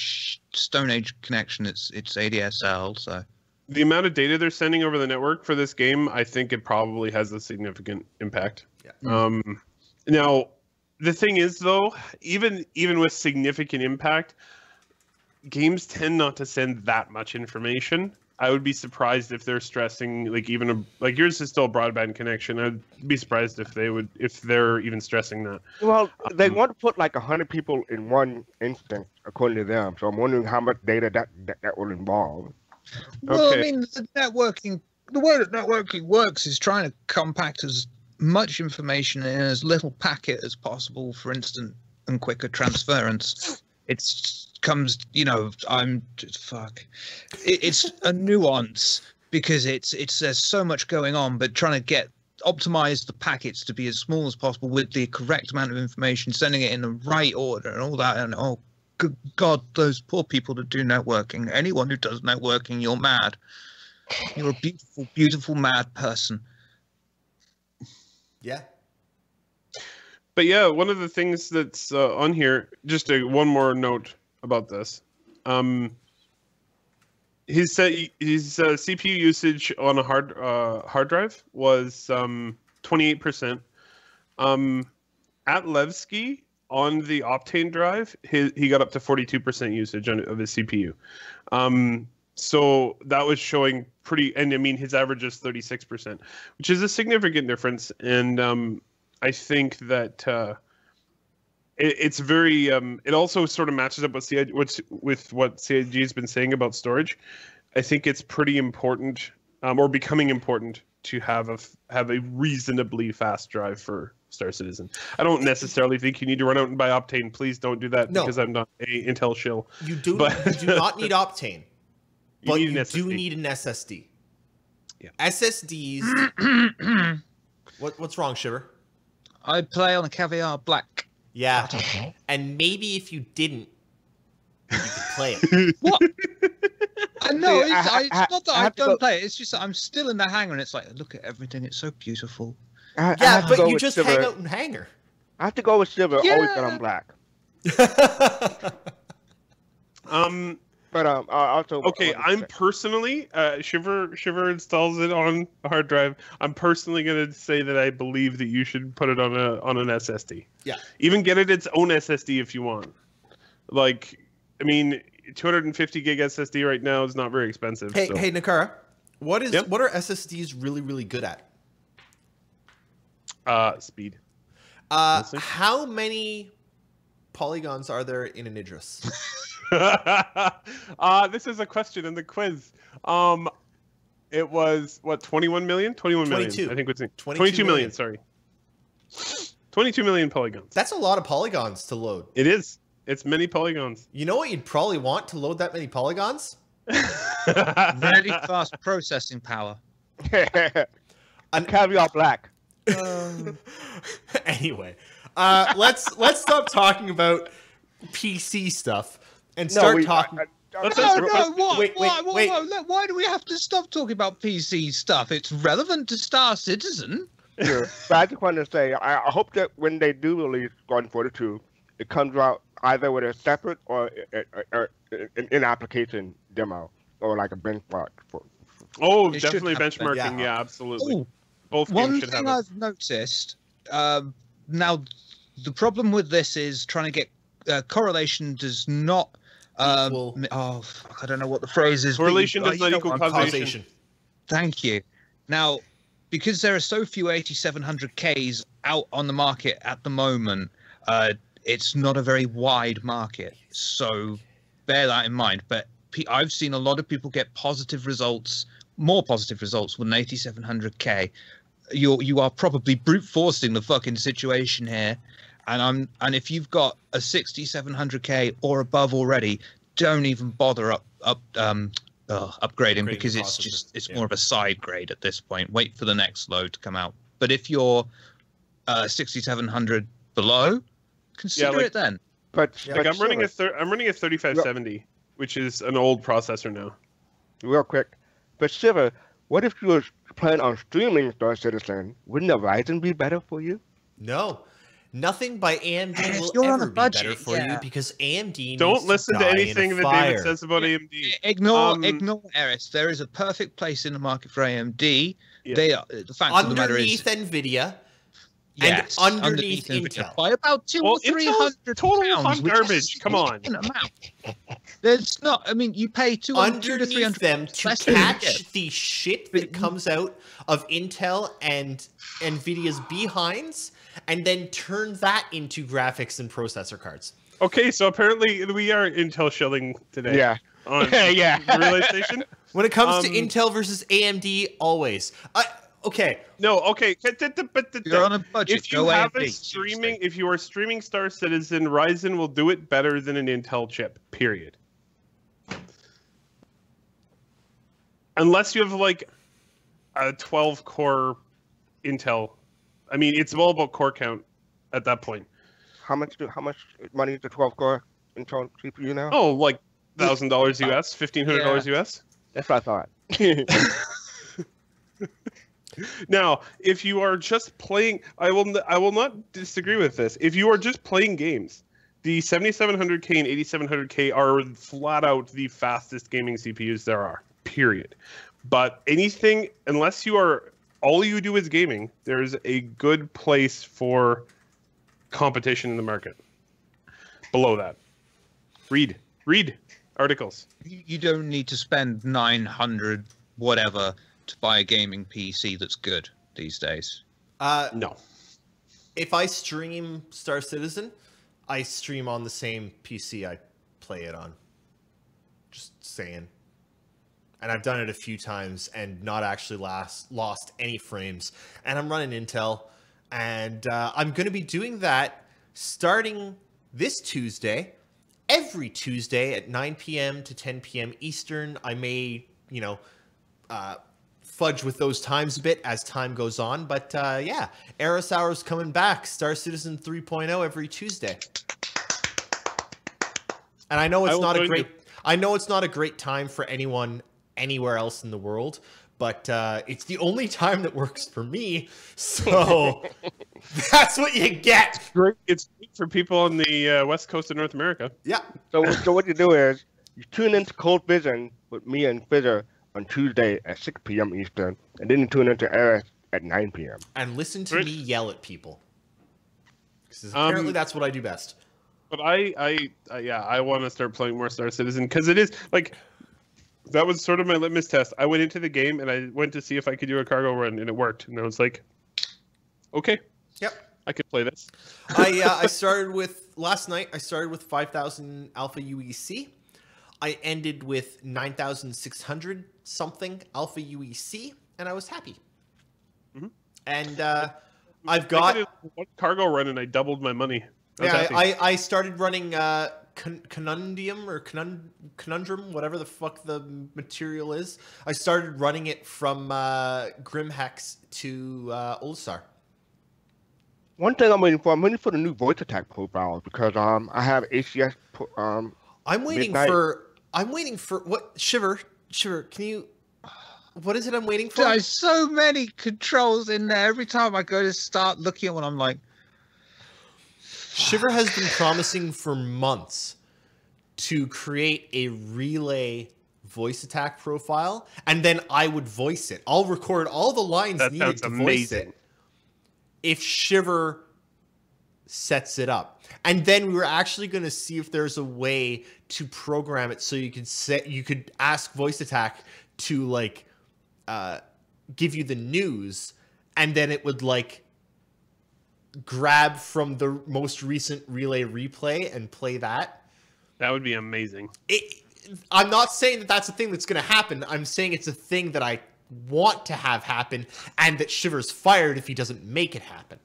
Speaker 3: Stone Age connection. It's ADSL, so.
Speaker 4: The amount of data they're sending over the network for this game, I think it probably has a significant impact.
Speaker 2: Yeah.
Speaker 4: Now, the thing is, though, even with significant impact, games tend not to send that much information. I would be surprised if they're stressing yours is still a broadband connection. I'd be surprised if they're even stressing that.
Speaker 5: Well, they want to put 100 people in one instance, according to them. So I'm wondering how much data that will involve.
Speaker 3: Well,
Speaker 4: Okay.
Speaker 3: I mean, the way that networking works is trying to compact as much information in as little packet as possible for instant and quicker transference. It's a nuance because there's so much going on, but trying to optimize the packets to be as small as possible with the correct amount of information, sending it in the right order and all that. And oh, good God, those poor people that do networking. Anyone who does networking, you're mad. You're a beautiful, beautiful, mad person.
Speaker 2: Yeah.
Speaker 4: But yeah, one of the things that's on here, just one more note about this. His CPU usage on a hard drive was 28%. At Levski on the Optane drive, he got up to 42% usage of his CPU. So that was showing and I mean his average is 36%, which is a significant difference. And I think that it's very. It also sort of matches up with what CIG has been saying about storage. I think it's pretty important, or becoming important, to have a reasonably fast drive for Star Citizen. I don't necessarily think you need to run out and buy Optane. Please don't do that,
Speaker 2: No.
Speaker 4: because I'm not a Intel shill.
Speaker 2: You do not need Optane. but
Speaker 4: need an
Speaker 2: you
Speaker 4: SSD.
Speaker 2: do need an SSD.
Speaker 4: Yeah.
Speaker 2: SSDs. What's wrong, Shiver?
Speaker 3: I play on a Caviar Black.
Speaker 2: Yeah, and maybe if you didn't, you could play it.
Speaker 3: What? No,
Speaker 5: See,
Speaker 3: it's not that
Speaker 5: I
Speaker 3: I
Speaker 5: have to
Speaker 3: don't
Speaker 5: go-
Speaker 3: play it. It's just that I'm still in the hangar, and it's like, look at everything. It's so beautiful.
Speaker 5: I
Speaker 2: Yeah,
Speaker 5: have to
Speaker 2: but
Speaker 5: go
Speaker 2: you
Speaker 5: with
Speaker 2: just
Speaker 5: Shiver.
Speaker 2: hang out in hangar.
Speaker 5: I have to go with Shiver. Always
Speaker 3: Yeah.
Speaker 5: been on black.
Speaker 4: Um.
Speaker 5: But also.
Speaker 4: Okay, I'm personally Shiver installs it on a hard drive. I'm personally gonna say that I believe that you should put it on an SSD.
Speaker 2: Yeah.
Speaker 4: Even get it its own SSD if you want. Like, I mean, 250 gig SSD right now is not very expensive.
Speaker 2: Hey,
Speaker 4: so.
Speaker 2: hey, Nakara, what
Speaker 4: Yep.
Speaker 2: are SSDs really, really good at?
Speaker 4: Speed.
Speaker 2: Honestly? How many polygons are there in an Idris?
Speaker 4: This is a question in the quiz. It was what 21 million? 21 million.
Speaker 2: 22.
Speaker 4: I think it's
Speaker 2: 22
Speaker 4: 22 million.
Speaker 2: million.
Speaker 4: Sorry, 22 million polygons.
Speaker 2: That's a lot of polygons to load.
Speaker 4: It is. It's many polygons.
Speaker 2: You know what you'd probably want to load that many polygons?
Speaker 3: Really fast processing power.
Speaker 5: Caviar Black.
Speaker 2: Anyway, let's stop talking about PC stuff and start talking.
Speaker 4: Let's
Speaker 3: No,
Speaker 4: just-
Speaker 3: no, what?
Speaker 2: wait, wait.
Speaker 3: Why do we have to stop talking about PC stuff? It's relevant to Star Citizen.
Speaker 5: Sure. But I just want to say, I hope that when they do release Squadron 42, it comes out either with a separate or an in-application demo or like a benchmark.
Speaker 4: Oh,
Speaker 3: It should
Speaker 4: definitely
Speaker 3: have that,
Speaker 4: benchmarking.
Speaker 2: yeah.
Speaker 4: Yeah, absolutely.
Speaker 3: Oh,
Speaker 4: Both
Speaker 3: one
Speaker 4: games should
Speaker 3: thing
Speaker 4: have it.
Speaker 3: I've noticed, now the problem with this is trying to get correlation does not.
Speaker 2: Equal.
Speaker 3: Fuck, I don't know what the phrase is. but
Speaker 4: Correlation
Speaker 3: you
Speaker 4: does not
Speaker 3: know
Speaker 4: equal
Speaker 3: what I'm-
Speaker 4: causation.
Speaker 3: Thank you. Now, because there are so few 8700Ks out on the market at the moment, it's not a very wide market. So bear that in mind. But I've seen a lot of people get positive results, more positive results with an 8700K. You are probably brute forcing the fucking situation here. And if you've got a 6700K or above already, don't even bother upgrading because
Speaker 2: the
Speaker 3: it's
Speaker 2: processor,
Speaker 3: just it's
Speaker 2: yeah.
Speaker 3: more of a side grade at this point. Wait for the next load to come out. But if you're 6700 below, consider
Speaker 4: like-
Speaker 3: it then.
Speaker 5: But,
Speaker 4: Like
Speaker 5: but
Speaker 4: I'm running
Speaker 5: Shiver,
Speaker 4: I'm running a 3570, which is an old processor now.
Speaker 5: real quick. But Shiver, what if you were planning on streaming Star Citizen? Wouldn't a Ryzen be better for you?
Speaker 2: No. Nothing by AMD
Speaker 3: If
Speaker 2: will
Speaker 3: you're on
Speaker 2: ever
Speaker 3: a
Speaker 2: be
Speaker 3: budget,
Speaker 2: better for
Speaker 3: yeah.
Speaker 2: you because AMD
Speaker 4: Don't
Speaker 2: needs
Speaker 4: listen to
Speaker 2: die in a
Speaker 4: anything that
Speaker 2: fire.
Speaker 4: David says about AMD.
Speaker 3: Ignore Eris. There is a perfect place in the market for AMD.
Speaker 4: Yeah.
Speaker 3: They are, the fact of the matter is,
Speaker 2: Underneath NVIDIA,
Speaker 3: yes,
Speaker 2: underneath
Speaker 3: NVIDIA
Speaker 2: Intel.
Speaker 3: by about 200
Speaker 4: Well,
Speaker 3: or 300
Speaker 4: Intel's total
Speaker 3: pounds,
Speaker 4: hot
Speaker 3: which is a
Speaker 4: garbage. Come on.
Speaker 3: significant amount. There's not. I mean, you pay 200 to
Speaker 2: Underneath
Speaker 3: 300
Speaker 2: them to
Speaker 3: less than you
Speaker 2: catch
Speaker 3: get.
Speaker 2: the shit that comes out of Intel and NVIDIA's behinds and then turn that into graphics and processor cards.
Speaker 4: Okay, so apparently we are Intel shilling today.
Speaker 5: Yeah.
Speaker 4: On
Speaker 5: Yeah.
Speaker 4: the Relay Station.
Speaker 2: When it comes to
Speaker 4: Um,
Speaker 2: Intel versus AMD, always. Okay,
Speaker 4: No, okay.
Speaker 3: You're on a budget.
Speaker 4: If you
Speaker 3: Go
Speaker 4: have
Speaker 3: AMD,
Speaker 4: a streaming, if you are streaming Star Citizen, Ryzen will do it better than an Intel chip. Period. Unless you have like a 12-core Intel. I mean, it's all about core count at that point.
Speaker 5: How much money is the 12-core Intel CPU now?
Speaker 4: Oh, like $1,000 US, $1,500 US.
Speaker 5: That's what I thought.
Speaker 4: Now, if you are just playing, I will not disagree with this. If you are just playing games, the 7700K and 8700K are flat out the fastest gaming CPUs there are. Period. But anything, unless you are all you do is gaming, there's a good place for competition in the market. Below that, read articles.
Speaker 3: You don't need to spend 900 whatever to buy a gaming PC that's good these days.
Speaker 4: No.
Speaker 2: if I stream Star Citizen, I stream on the same PC I play it on. Just saying. And I've done it a few times and not actually lost any frames. And I'm running Intel. And I'm going to be doing that starting this Tuesday every Tuesday at 9 p.m. to 10 p.m. Eastern. I may, fudge with those times a bit as time goes on. But yeah, Eris Hour's coming back. Star Citizen 3.0 every Tuesday. And I know it's not a great... I know it's not a great time for anyone anywhere else in the world, but it's the only time that works for me. So that's what you get.
Speaker 4: Great. It's great for people on the west coast of North America.
Speaker 2: Yeah.
Speaker 5: So what you do is you tune into Cold Vision with me and Fizzer on Tuesday at 6 p.m. Eastern, and then you tune into Eris at 9 p.m.
Speaker 2: And listen to me yell at people. Because apparently that's what I do best.
Speaker 4: But I want to start playing more Star Citizen because it is like that was sort of my litmus test. I went into the game and I went to see if I could do a cargo run, and it worked. And I was like, okay,
Speaker 2: yep,
Speaker 4: I could play this.
Speaker 2: I started with last night. I started with 5,000 Alpha UEC. I ended with 9,600 something Alpha UEC, and I was happy.
Speaker 4: Mm-hmm.
Speaker 2: And I've got
Speaker 4: one cargo run, and I doubled my money.
Speaker 2: Yeah, I started running Conundrum or Conundrum, whatever the fuck the material is. I started running it from Grimhex to Olisar.
Speaker 5: One thing I'm waiting for the new voice attack profiles because I have ACS.
Speaker 2: I'm waiting for what Shiver, can you? What is it I'm waiting for?
Speaker 3: There's so many controls in there. Every time I go to start looking at one, I'm like.
Speaker 2: Shiver has been promising for months to create a relay voice attack profile, and then I would voice it. I'll record all the lines needed to voice it if Shiver sets it up. And then we were actually going to see if there's a way to program it so you could ask voice attack to like give you the news, and then it would like grab from the most recent relay replay and play that.
Speaker 4: That would be amazing.
Speaker 2: I'm not saying that that's a thing that's going to happen. I'm saying it's a thing that I want to have happen, and that Shiver's fired if he doesn't make it happen.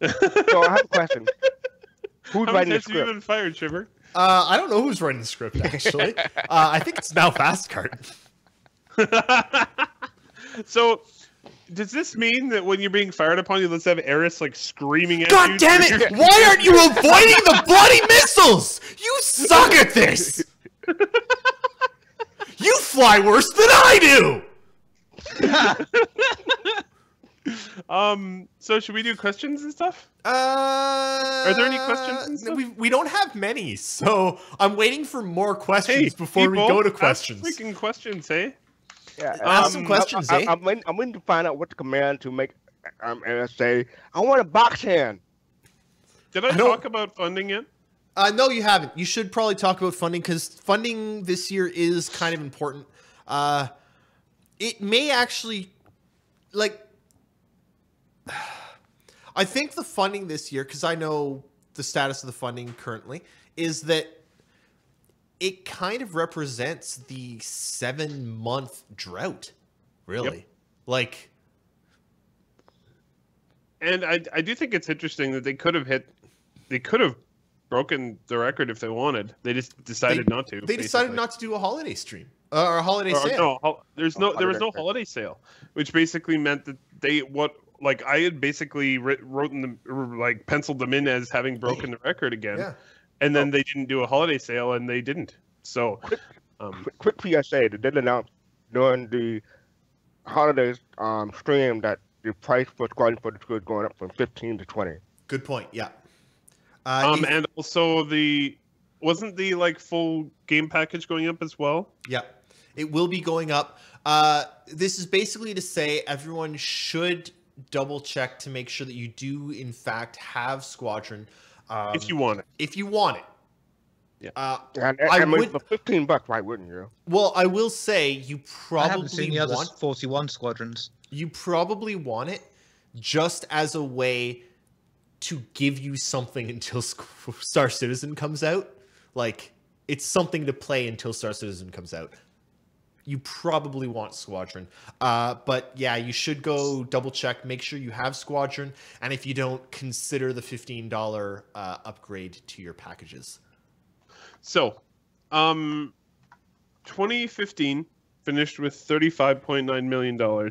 Speaker 5: So I have a question. Who's writing the
Speaker 4: script? Have you been fired, Shiver?
Speaker 2: I don't know who's writing the script, actually. I think it's now Fastcart.
Speaker 4: So... does this mean that when you're being fired upon, you let's have Eris like screaming at you?
Speaker 2: God damn it! Why aren't you avoiding the bloody missiles? You suck at this! You fly worse than I
Speaker 4: do! So should we do questions and stuff? Are there any questions and stuff?
Speaker 2: We don't have many, so I'm waiting for more questions before we go to questions.
Speaker 4: Ask freaking questions, hey?
Speaker 5: Yeah,
Speaker 2: ask some questions, eh?
Speaker 5: I'm waiting to find out what the command to make and say, I want a box hand.
Speaker 4: Did I talk about funding yet?
Speaker 2: No, you haven't. You should probably talk about funding because funding this year is kind of important. It may actually, like, I think the funding this year, because I know the status of the funding currently, is that it kind of represents the 7-month drought, really.
Speaker 4: Yep.
Speaker 2: Like,
Speaker 4: and I do think it's interesting that they could have broken the record if they wanted. They just decided not to.
Speaker 2: They decided not to do a holiday stream or a holiday sale.
Speaker 4: No, there was no holiday sale, which basically meant that I had basically penciled them in as having broken the record again. Yeah. And then they didn't do a holiday sale, and they didn't. So,
Speaker 5: quick PSA: they did announce during the holidays stream that the price for Squadron 42 is going up from 15 to 20.
Speaker 2: Good point. Yeah.
Speaker 4: And also wasn't the full game package going up as well?
Speaker 2: Yeah, it will be going up. This is basically to say everyone should double check to make sure that you do in fact have Squadron.
Speaker 4: If you want it.
Speaker 2: If you want it.
Speaker 4: Yeah.
Speaker 5: And for $15, why wouldn't you?
Speaker 2: Well, I will say you probably
Speaker 3: I haven't seen the other 41 squadrons.
Speaker 2: You probably want it just as a way to give you something until Star Citizen comes out. Like, it's something to play until Star Citizen comes out. You probably want Squadron. But yeah, you should go double check, make sure you have Squadron, and if you don't, consider the $15 upgrade to your packages.
Speaker 4: So, 2015 finished with $35.9 million.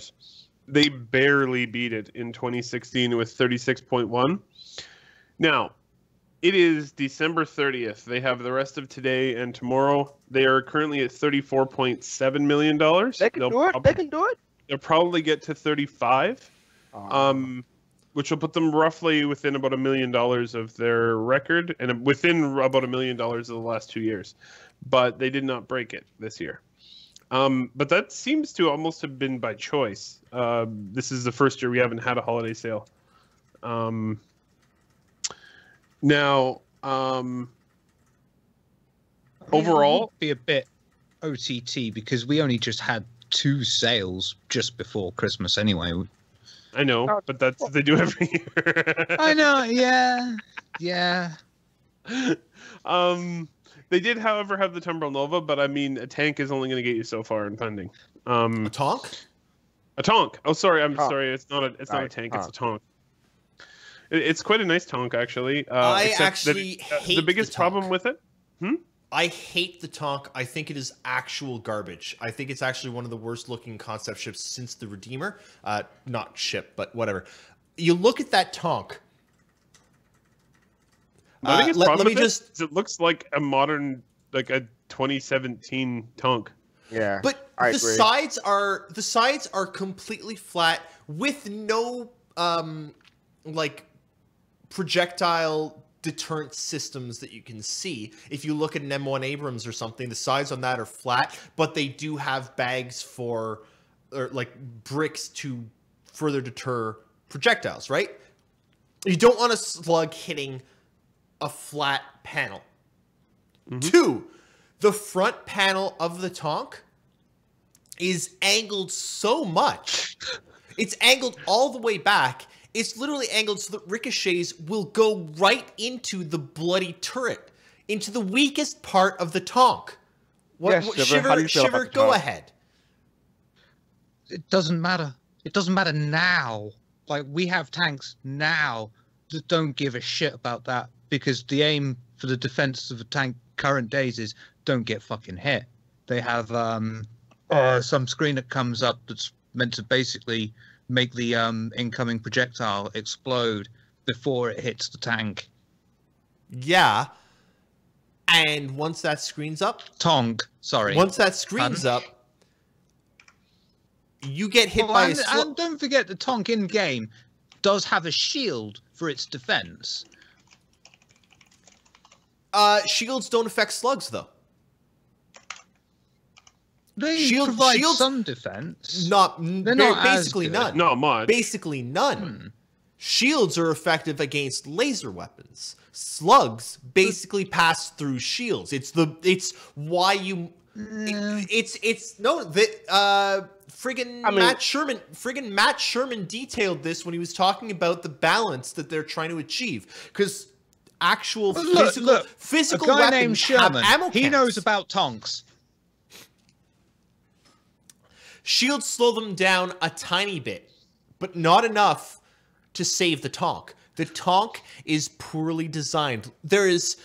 Speaker 4: They barely beat it in 2016 with 36.1. Now, it is December 30th. They have the rest of today and tomorrow. They are currently at $34.7 million.
Speaker 5: They can do it. They can do it.
Speaker 4: They'll probably get to 35, which will put them roughly within about $1 million of their record and within about $1 million of the last 2 years. But they did not break it this year. But that seems to almost have been by choice. This is the first year we haven't had a holiday sale. Now, overall,
Speaker 3: it would be a bit OTT because we only just had 2 sales just before Christmas anyway.
Speaker 4: I know, but that's what they do every year.
Speaker 3: I know, yeah.
Speaker 4: They did, however, have the Tumbrel Nova, but I mean, a tank is only going to get you so far in pending.
Speaker 2: A tonk?
Speaker 4: A tonk. Oh, sorry, I'm sorry. It's not a tank. It's a tonk. It's quite a nice tonk, actually.
Speaker 2: I actually hate
Speaker 4: the biggest
Speaker 2: the tonk.
Speaker 4: problem with it.
Speaker 2: I hate the tonk. I think it is actual garbage. I think it's actually one of the worst looking concept ships since the Redeemer. Not ship, but whatever. You look at that tonk.
Speaker 4: I think
Speaker 2: let me just.
Speaker 4: It looks like a modern, like a 2017 tonk.
Speaker 5: Yeah,
Speaker 2: But
Speaker 5: I
Speaker 2: the
Speaker 5: agree.
Speaker 2: sides are completely flat with no like projectile deterrent systems that you can see. If you look at an M1 Abrams or something, the sides on that are flat, but they do have bags for, or like bricks to further deter projectiles, right? You don't want a slug hitting a flat panel. 2, the front panel of the tonk is angled so much. It's angled all the way back. It's literally angled so that ricochets will go right into the bloody turret, into the weakest part of the tonk.
Speaker 5: Yes, Shiver, how do you feel about
Speaker 2: Shiver,
Speaker 5: the
Speaker 2: go
Speaker 5: tonk?
Speaker 2: ahead.
Speaker 3: It doesn't matter. It doesn't matter now. Like, we have tanks now that don't give a shit about that because the aim for the defense of a tank current days is don't get fucking hit. They have some screen that comes up that's meant to basically make the incoming projectile explode before it hits the tank.
Speaker 2: Yeah. And once that screen's up,
Speaker 3: Tonk, sorry.
Speaker 2: once that screen's up, you get hit
Speaker 3: Oh,
Speaker 2: by a
Speaker 3: and,
Speaker 2: slug.
Speaker 3: and don't forget the Tonk in game does have a shield for its defense.
Speaker 2: Shields don't affect slugs, though.
Speaker 3: They
Speaker 2: Shields-
Speaker 3: provide some defense.
Speaker 2: They're
Speaker 3: not as
Speaker 2: basically
Speaker 3: good.
Speaker 2: none.
Speaker 4: Not much.
Speaker 2: Basically none. Shields are effective against laser weapons. Slugs basically pass through shields. It's why you. It's no that friggin' Matt Sherman detailed this when he was talking about the balance that they're trying to achieve because actual physical
Speaker 3: a guy
Speaker 2: weapons
Speaker 3: named
Speaker 2: have
Speaker 3: Sherman,
Speaker 2: ammo
Speaker 3: he
Speaker 2: cans.
Speaker 3: knows about Tonks.
Speaker 2: Shields slow them down a tiny bit, but not enough to save the tonk. The tonk is poorly designed. There's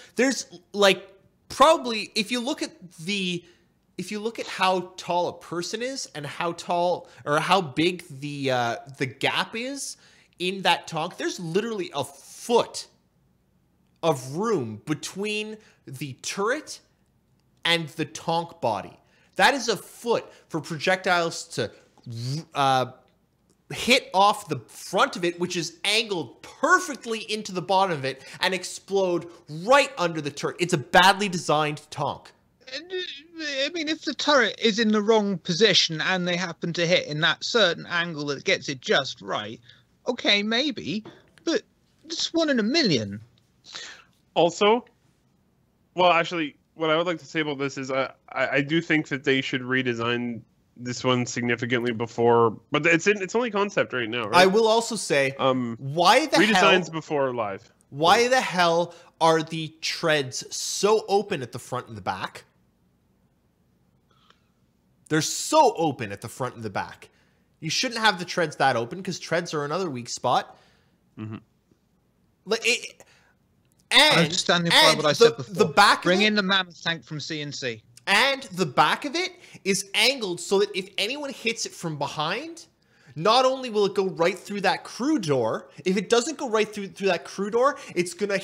Speaker 2: like probably if you look at how tall a person is and how tall or how big the gap is in that tonk, there's literally a foot of room between the turret and the tonk body. That is a foot for projectiles to hit off the front of it, which is angled perfectly into the bottom of it, and explode right under the turret. It's a badly designed tonk.
Speaker 3: I mean, if the turret is in the wrong position and they happen to hit in that certain angle that gets it just right, okay, maybe, but it's 1 in a million.
Speaker 4: Also, well, actually, what I would like to say about this is I do think that they should redesign this one significantly before, but it's only concept right now, right?
Speaker 2: I will also say, why the
Speaker 4: redesigns
Speaker 2: hell?
Speaker 4: before live.
Speaker 2: Why the hell are the treads so open at the front and the back? They're so open at the front and the back. You shouldn't have the treads that open because treads are another weak spot.
Speaker 4: Mm-hmm.
Speaker 2: Like And
Speaker 3: I'm standing by what I said before.
Speaker 2: The back
Speaker 3: Bring
Speaker 2: of it,
Speaker 3: in the mammoth tank from CNC.
Speaker 2: and the back of it is angled so that if anyone hits it from behind, not only will it go right through that crew door, if it doesn't go right through that crew door, it's gonna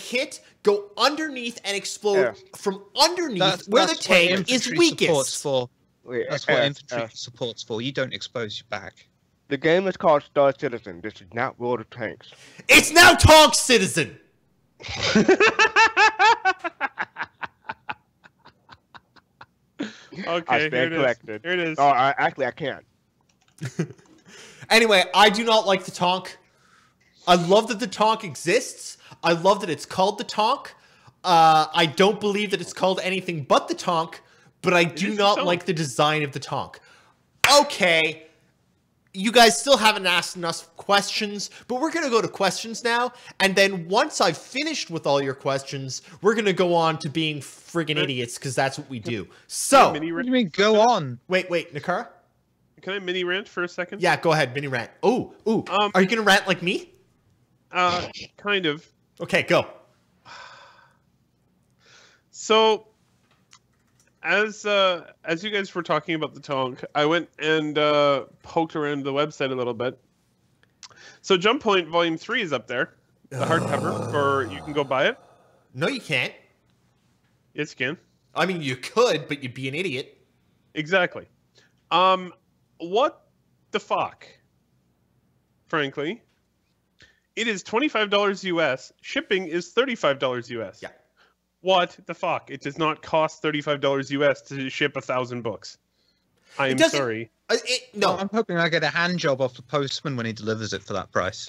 Speaker 2: go underneath and explode from underneath where the
Speaker 3: what
Speaker 2: tank is
Speaker 3: infantry
Speaker 2: weakest.
Speaker 3: support's for.
Speaker 5: Wait,
Speaker 3: That's what infantry support's for. You don't expose your back.
Speaker 5: The game is called Star Citizen. This is not World of Tanks.
Speaker 2: It's now Tonk Citizen.
Speaker 4: Okay,
Speaker 5: I
Speaker 4: here
Speaker 5: stand
Speaker 4: it is.
Speaker 5: corrected.
Speaker 4: Here it is.
Speaker 5: Oh, actually, I can't.
Speaker 2: Anyway, I do not like the Tonk. I love that the Tonk exists. I love that it's called the Tonk. I don't believe that it's called anything but the Tonk, but I do
Speaker 4: is
Speaker 2: not
Speaker 4: the
Speaker 2: like
Speaker 4: Tonk.
Speaker 2: the design of the Tonk. Okay, you guys still haven't asked enough questions, but we're going to go to questions now, and then once I've finished with all your questions, we're going to go on to being friggin' idiots, because that's what we do. So,
Speaker 4: Mini
Speaker 3: What
Speaker 4: rant.
Speaker 3: do you mean, go on?
Speaker 2: wait, Nakara?
Speaker 4: Can I mini rant for a second?
Speaker 2: Yeah, go ahead, mini rant. Ooh,
Speaker 4: Um,
Speaker 2: are you going to rant like me?
Speaker 4: Kind of.
Speaker 2: Okay, go.
Speaker 4: So, as you guys were talking about the Tonk, I went and poked around the website a little bit. So, Jump Point Volume 3 is up there, the hardcover, or you can go buy it.
Speaker 2: No, you can't.
Speaker 4: Yes, you can.
Speaker 2: I mean, you could, but you'd be an idiot.
Speaker 4: Exactly. What the fuck? Frankly, it is $25 US. Shipping is $35 US.
Speaker 2: Yeah.
Speaker 4: What the fuck? It does not cost $35 US to ship 1,000 books. I am
Speaker 2: doesn't-
Speaker 4: sorry.
Speaker 2: No,
Speaker 3: I'm hoping I get a hand job off the postman when he delivers it for that price.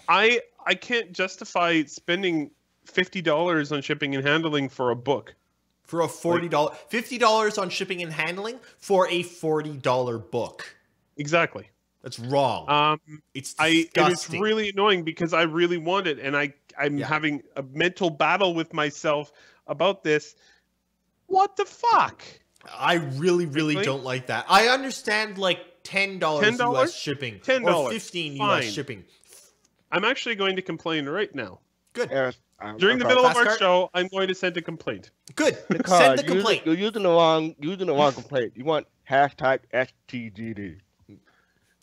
Speaker 4: I can't justify spending $50 on shipping and handling for a book.
Speaker 2: for a $40, $50 on shipping and handling for a $40 book.
Speaker 4: Exactly.
Speaker 2: That's wrong. It's disgusting.
Speaker 4: And it's really annoying because I really want it, and I'm
Speaker 2: Yeah.
Speaker 4: having a mental battle with myself about this. What the fuck?
Speaker 2: I really
Speaker 4: Really?
Speaker 2: don't like that. I understand like $10
Speaker 4: $10?
Speaker 2: US shipping
Speaker 4: $10,
Speaker 2: or $15
Speaker 4: fine.
Speaker 2: US shipping.
Speaker 4: I'm actually going to complain right now.
Speaker 2: Good.
Speaker 5: Yes,
Speaker 4: During the
Speaker 5: okay.
Speaker 4: middle of
Speaker 2: Fast
Speaker 4: our
Speaker 2: cart?
Speaker 4: show, I'm going to send a complaint.
Speaker 2: Good.
Speaker 5: Because
Speaker 2: Send the complaint.
Speaker 5: You're using the wrong complaint. You want hashtag STGD.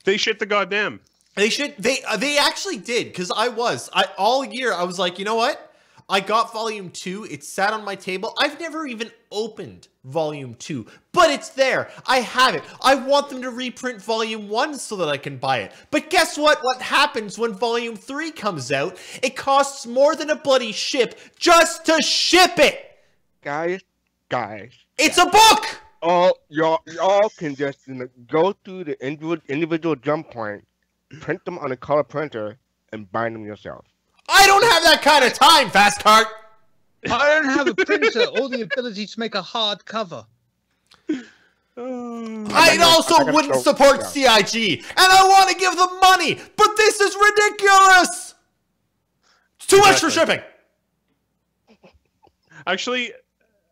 Speaker 4: They shit the goddamn.
Speaker 2: They should. They actually did, because all year I was like, you know what? I got Volume 2. It sat on my table. I've never even opened Volume 2, but it's there. I have it. I want them to reprint Volume 1 so that I can buy it. But guess what? What happens when Volume 3 comes out? It costs more than a bloody ship just to ship it.
Speaker 5: Guys,
Speaker 2: It's a book.
Speaker 5: y'all can just go through the individual jump point, print them on a color printer, and bind them yourself.
Speaker 2: I don't have that kind of time, Fast Cart.
Speaker 3: I don't have a printer or the ability to make a hard cover.
Speaker 2: I also
Speaker 5: gotta
Speaker 2: wouldn't
Speaker 5: go-
Speaker 2: support
Speaker 5: yeah.
Speaker 2: CIG, and I want to give them money, but this is ridiculous. It's too much for shipping.
Speaker 4: Actually,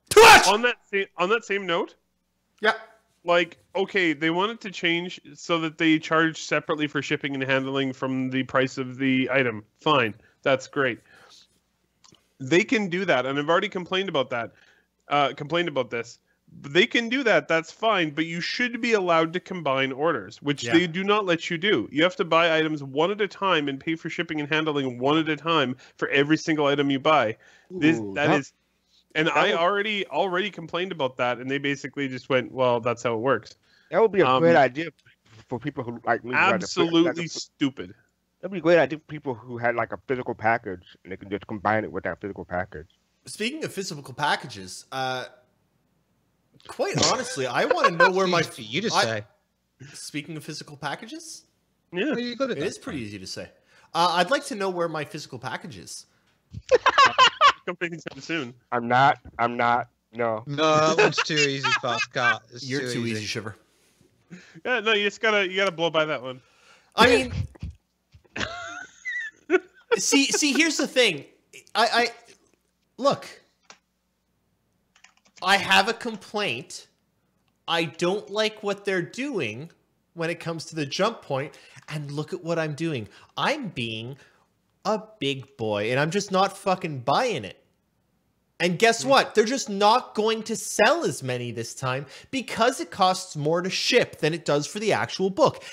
Speaker 2: Too much.
Speaker 4: on that same note,
Speaker 2: Yeah.
Speaker 4: like, okay, they wanted to change so that they charge separately for shipping and handling from the price of the item. Fine, that's great. They can do that, and I've already complained about that. Complained about this. They can do that. That's fine, but you should be allowed to combine orders, which
Speaker 2: Yeah.
Speaker 4: they do not let you do. You have to buy items one at a time and pay for shipping and handling one at a time for every single item you buy.
Speaker 5: Ooh,
Speaker 4: That is. And
Speaker 5: that
Speaker 4: I
Speaker 5: would-
Speaker 4: already complained about that, and they basically just went, "Well, that's how it works."
Speaker 5: That would be a
Speaker 4: Um,
Speaker 5: great idea for people who like me. who had a-
Speaker 4: Absolutely
Speaker 5: like
Speaker 4: stupid.
Speaker 5: that'd be a great idea for people who had like a physical package and they can just combine it with that physical package.
Speaker 2: Speaking of physical packages, quite honestly, I want to know where my.
Speaker 3: Easy for you to
Speaker 2: I-
Speaker 3: say.
Speaker 2: Speaking of physical packages,
Speaker 4: Yeah.
Speaker 3: Well, you're good at
Speaker 2: it
Speaker 3: that.
Speaker 2: is pretty easy to say. I'd like to know where my physical package is.
Speaker 4: Coming soon.
Speaker 5: I'm not. No.
Speaker 3: No, that one's too easy, Fast Cart. It's
Speaker 2: You're too easy, Shiver.
Speaker 4: Yeah, no, you gotta blow by that one.
Speaker 2: I mean, see. Here's the thing. I look. I have a complaint. I don't like what they're doing when it comes to the jump point. And look at what I'm doing. I'm being a big boy, and I'm just not fucking buying it. And guess what? They're just not going to sell as many this time because it costs more to ship than it does for the actual book.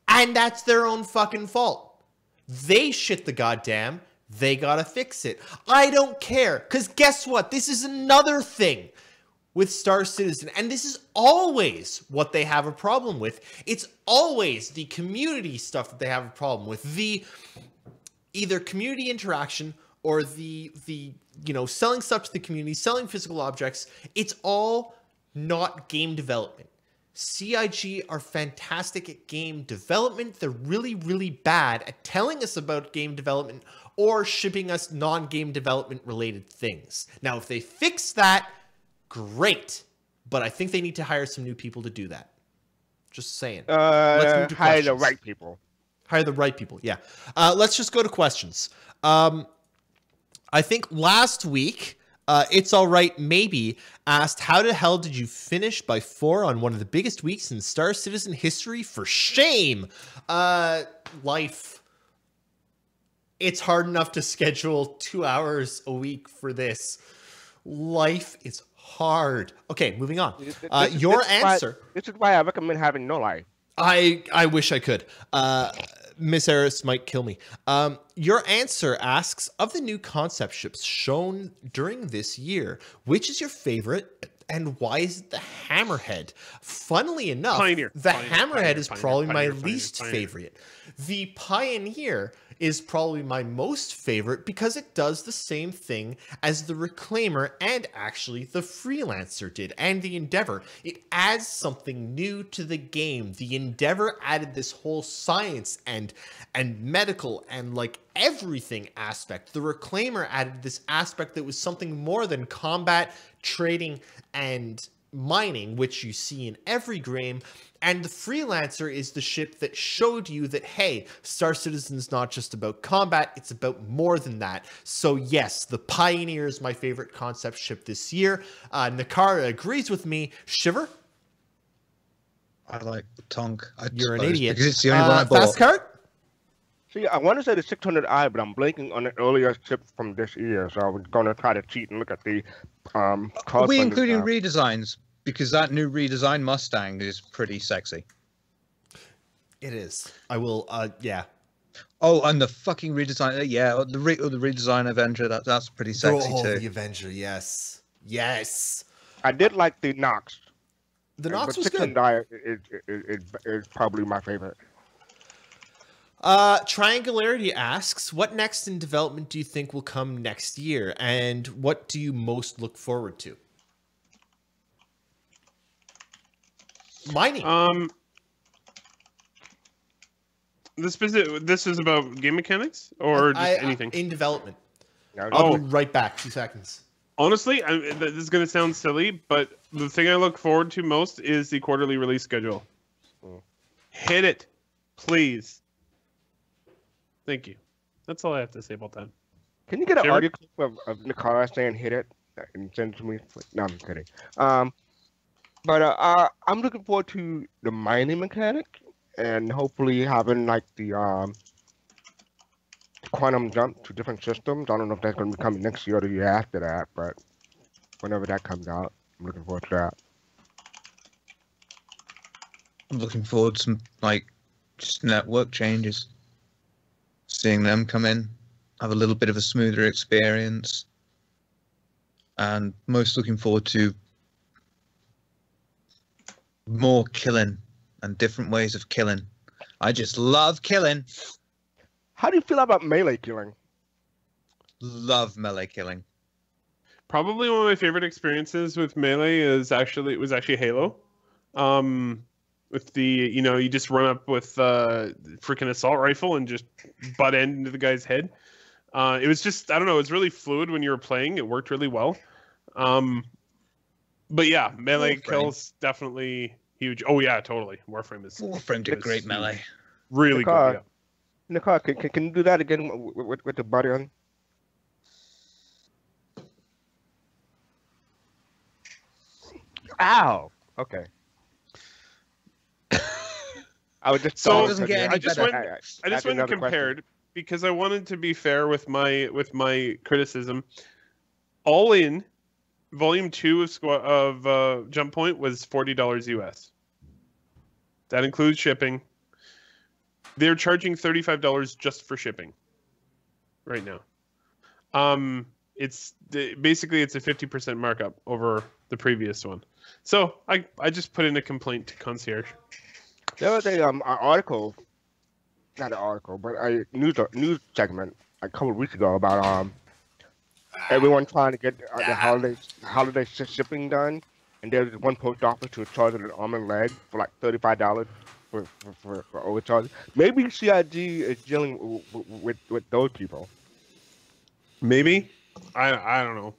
Speaker 2: And that's their own fucking fault. They shit the goddamn. They gotta fix it. I don't care. Because guess what? This is another thing with Star Citizen. And this is always what they have a problem with. It's always the community stuff that they have a problem with. The either community interaction or the selling stuff to the community, selling physical objects. It's all not game development. CIG are fantastic at game development. They're really, really bad at telling us about game development or shipping us non-game development related things. Now, if they fix that, great. But I think they need to hire some new people to do that. Just saying. Let's move to
Speaker 5: hire the
Speaker 2: questions.
Speaker 5: right people.
Speaker 2: Hire the right people, yeah. Let's just go to questions. I think last week, It's All Right Maybe asked, how the hell did you finish by 4 on one of the biggest weeks in Star Citizen history? For shame! Life. It's hard enough to schedule 2 hours a week for this. Life is hard. Okay, moving on. Your answer.
Speaker 5: This is why I recommend having no life.
Speaker 2: I wish I could. Miss Eris might kill me. Your answer asks, of the new concept ships shown during this year, which is your favorite and why is it the Hammerhead? Funnily enough, the Hammerhead is probably my least favorite. The Pioneer is probably my most favorite because it does the same thing as the Reclaimer and actually the Freelancer did, and the Endeavor. It adds something new to the game. The Endeavor added this whole science and medical and like everything aspect. The Reclaimer added this aspect that was something more than combat, trading, and mining, which you see in every game. And the Freelancer is the ship that showed you that, hey, Star Citizen's not just about combat, it's about more than that. So yes, the Pioneer is my favorite concept ship this year. Nakara agrees with me. Shiver?
Speaker 3: I like the Tonk.
Speaker 2: You're an idiot.
Speaker 3: Because it's the only one I bought.
Speaker 2: Fast Cart?
Speaker 5: See, I want to say the 600i, but I'm blanking on the earlier ship from this year, so I'm going to try to cheat and look at the
Speaker 3: Are we including redesigns? Because that new redesign Mustang is pretty sexy.
Speaker 2: It is. I will, yeah.
Speaker 3: Oh, and the fucking redesign, yeah, the redesign Avenger, that's pretty sexy too.
Speaker 2: The Avenger, yes. Yes.
Speaker 5: I did like the Nox.
Speaker 2: The Nox
Speaker 5: but
Speaker 2: was good.
Speaker 5: 600i is probably my favorite.
Speaker 2: Triangularity asks, what next in development do you think will come next year? And what do you most look forward to? Mining.
Speaker 4: This is about game mechanics or just anything?
Speaker 2: In development.
Speaker 5: No,
Speaker 2: I'll be right back. 2 seconds.
Speaker 4: Honestly, this is going to sound silly, but the thing I look forward to most is the quarterly release schedule. Hit it, please. Thank you. That's all I have to say about that.
Speaker 5: Can you get an audio clip of Nakara saying "hit it" and send it to me? No, I'm kidding. But I'm looking forward to the mining mechanic and hopefully having like the quantum jump to different systems. I don't know if that's going to be coming next year or the year after that, but whenever that comes out, I'm looking forward to that.
Speaker 3: I'm looking forward to some like just network changes. Seeing them come in, have a little bit of a smoother experience, and most looking forward to more killing and different ways of killing. I just love killing.
Speaker 5: How do you feel about melee killing?
Speaker 3: Love melee killing.
Speaker 4: Probably one of my favorite experiences with melee was actually Halo. With the, you just run up with freaking assault rifle and just butt end into the guy's head. It was just, I don't know, it was really fluid when you were playing. It worked really well. But yeah, melee kills definitely huge. Oh yeah, totally.
Speaker 3: Warframe did great melee.
Speaker 4: Really good. Yeah.
Speaker 5: Nakar, can you do that again with the button? Ow. Okay. I was just
Speaker 4: so
Speaker 3: it doesn't get any
Speaker 4: I just
Speaker 3: better.
Speaker 4: went and compared because I wanted to be fair with my criticism. All in, Volume 2 of Jump Point was $40 US. That includes shipping. They're charging $35 just for shipping right now. Basically it's a 50% markup over the previous one. So I just put in a complaint to Concierge.
Speaker 5: There was an article, not an article, but a news segment a couple of weeks ago about everyone trying to get the holiday shipping done, and there's one post office who was charging an arm and leg for like $35 for overcharge. Maybe CIG is dealing with those people.
Speaker 4: Maybe. I don't know.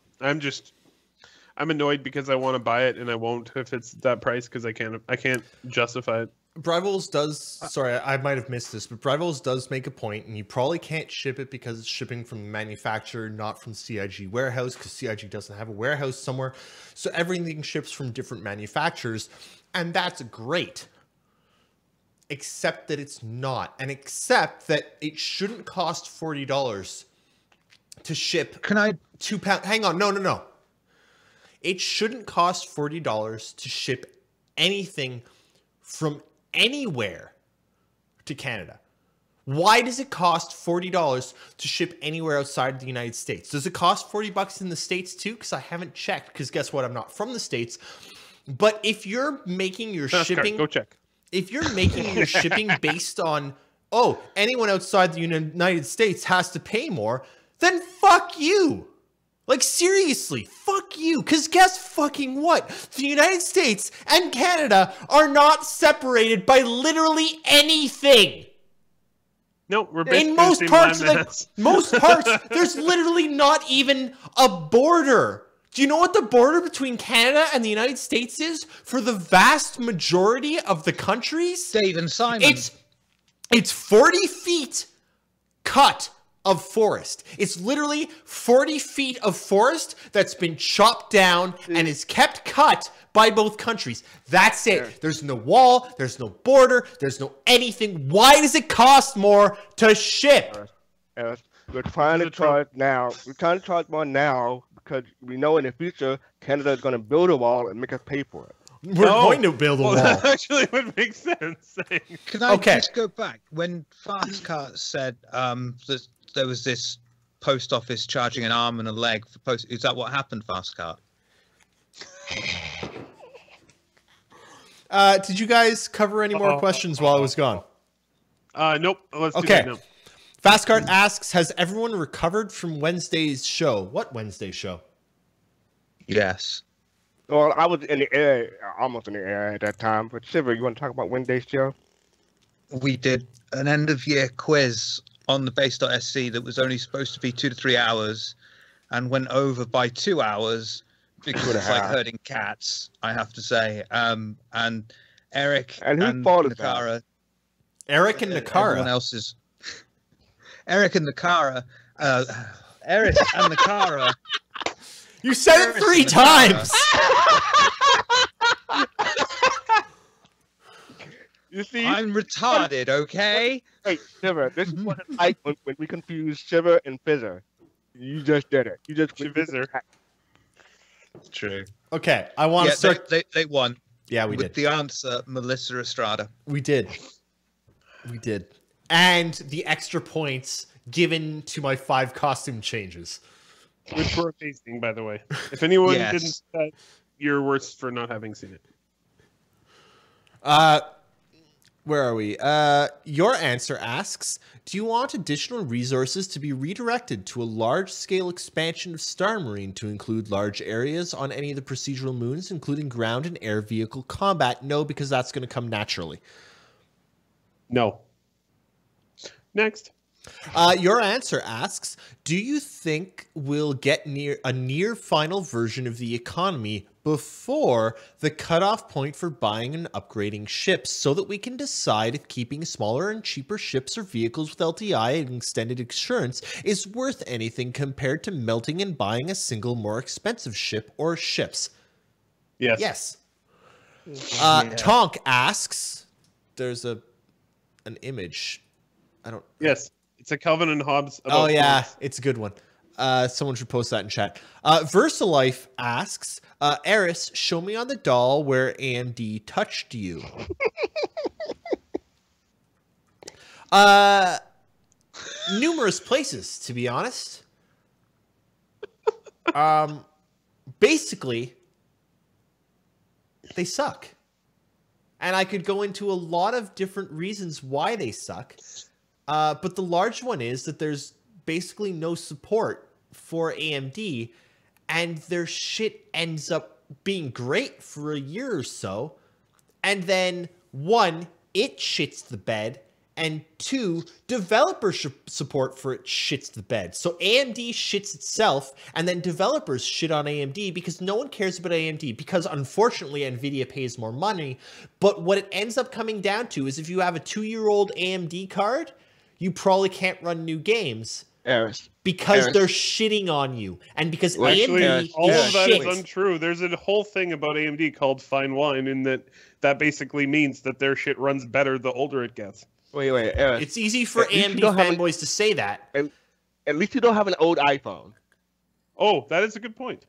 Speaker 4: I'm annoyed because I want to buy it and I won't if it's that price because I can't justify it.
Speaker 2: Brivals does, sorry, I might have missed this, but Brivals does make a point, and you probably can't ship it because it's shipping from the manufacturer, not from CIG warehouse, because CIG doesn't have a warehouse somewhere. So everything ships from different manufacturers, and that's great. Except that it's not, and except that it shouldn't cost $40 to ship.
Speaker 3: Can I
Speaker 2: 2 pound? Hang on, no. It shouldn't cost $40 to ship anything from anywhere to Canada. Why does it cost $40 to ship anywhere outside of the United States? Does it cost $40 in the States too? Because I haven't checked, because guess what? I'm not from the States. But if you're making your shipping...
Speaker 4: Go check.
Speaker 2: If you're making your shipping based on, oh, anyone outside the United States has to pay more, then fuck you. Like, seriously, fuck you. Because guess fucking what? The United States and Canada are not separated by literally anything.
Speaker 4: No, we're basically
Speaker 2: In most
Speaker 4: the same
Speaker 2: parts,
Speaker 4: landmass.
Speaker 2: most parts, there's literally not even a border. Do you know what the border between Canada and the United States is for the vast majority of the countries?
Speaker 3: Dave and Simon?
Speaker 2: It's 40 feet cut of forest. It's literally 40 feet of forest that's been chopped down and is kept cut by both countries. That's it. There's no wall, there's no border, there's no anything. Why does it cost more to ship?
Speaker 5: We're trying to charge now. We're trying to charge more now because we know in the future Canada is going to build a wall and make us pay for it.
Speaker 2: We're going to build a wall.
Speaker 4: That actually would make sense.
Speaker 3: Can I just go back? When Fastcart said that there was this post office charging an arm and a leg for post, is that what happened, Fastcart?
Speaker 2: Did you guys cover any more questions while I was gone?
Speaker 4: Nope. Let's do that now.
Speaker 2: Fastcart asks, has everyone recovered from Wednesday's show? What Wednesday show?
Speaker 3: Yes.
Speaker 5: Well, I was in the air, almost in the air at that time. But Shiver, you want to talk about Wednesday's show?
Speaker 3: We did an end of year quiz on the base.sc that was only supposed to be 2 to 3 hours and went over by 2 hours because it's like herding cats, I have to say. And Eric
Speaker 5: and
Speaker 3: Nakara.
Speaker 2: Eric and Nakara.
Speaker 3: Everyone else is... Eric and Nakara. Eric and Nakara.
Speaker 2: You said it 3 times!
Speaker 5: You see?
Speaker 3: I'm retarded, okay?
Speaker 5: Hey, Shiver, this is what it's like when we confuse Shiver and Fizzer. You just did it. You just
Speaker 4: Fizzer. It's true.
Speaker 2: Okay, I want to start...
Speaker 3: They won.
Speaker 2: Yeah, we
Speaker 3: With
Speaker 2: did.
Speaker 3: the answer, Melissa Estrada.
Speaker 2: We did. We did. And the extra points given to my 5 costume changes.
Speaker 4: Which were amazing, by the way. If anyone
Speaker 3: Yes.
Speaker 4: didn't see that, you're worse for not having seen it.
Speaker 2: Where are we? Your answer asks, do you want additional resources to be redirected to a large-scale expansion of Star Marine to include large areas on any of the procedural moons, including ground and air vehicle combat? No, because that's going to come naturally.
Speaker 4: No. Next.
Speaker 2: Your answer asks, do you think we'll get a near final version of the economy before the cutoff point for buying and upgrading ships so that we can decide if keeping smaller and cheaper ships or vehicles with LTI and extended insurance is worth anything compared to melting and buying a single more expensive ship or ships?
Speaker 4: Yes.
Speaker 2: Yes. Tonk asks, there's an image. I don't...
Speaker 4: Yes. It's a Calvin and Hobbes.
Speaker 2: Oh, yeah. It's a good one. Someone should post that in chat. Versalife asks, Eris, show me on the doll where AMD touched you. Numerous places, to be honest. Basically, they suck. And I could go into a lot of different reasons why they suck. But the large one is that there's basically no support for AMD, and their shit ends up being great for a year or so. And then, one, it shits the bed, and two, developer support for it shits the bed. So AMD shits itself, and then developers shit on AMD because no one cares about AMD because unfortunately NVIDIA pays more money. But what it ends up coming down to is if you have a 2-year-old AMD card, you probably can't run new games.
Speaker 5: Eris.
Speaker 2: Because
Speaker 5: Eris.
Speaker 2: they're shitting on you. And because
Speaker 4: Actually,
Speaker 2: AMD
Speaker 4: all
Speaker 2: is
Speaker 4: of that
Speaker 2: shit.
Speaker 4: is untrue. There's a whole thing about AMD called fine wine, in that basically means that their shit runs better the older it gets.
Speaker 5: Wait, Eris.
Speaker 2: It's easy for
Speaker 5: At least
Speaker 2: AMD
Speaker 5: you don't have
Speaker 2: fanboys to say that.
Speaker 5: At least you don't have an old iPhone.
Speaker 4: Oh, that is a good point.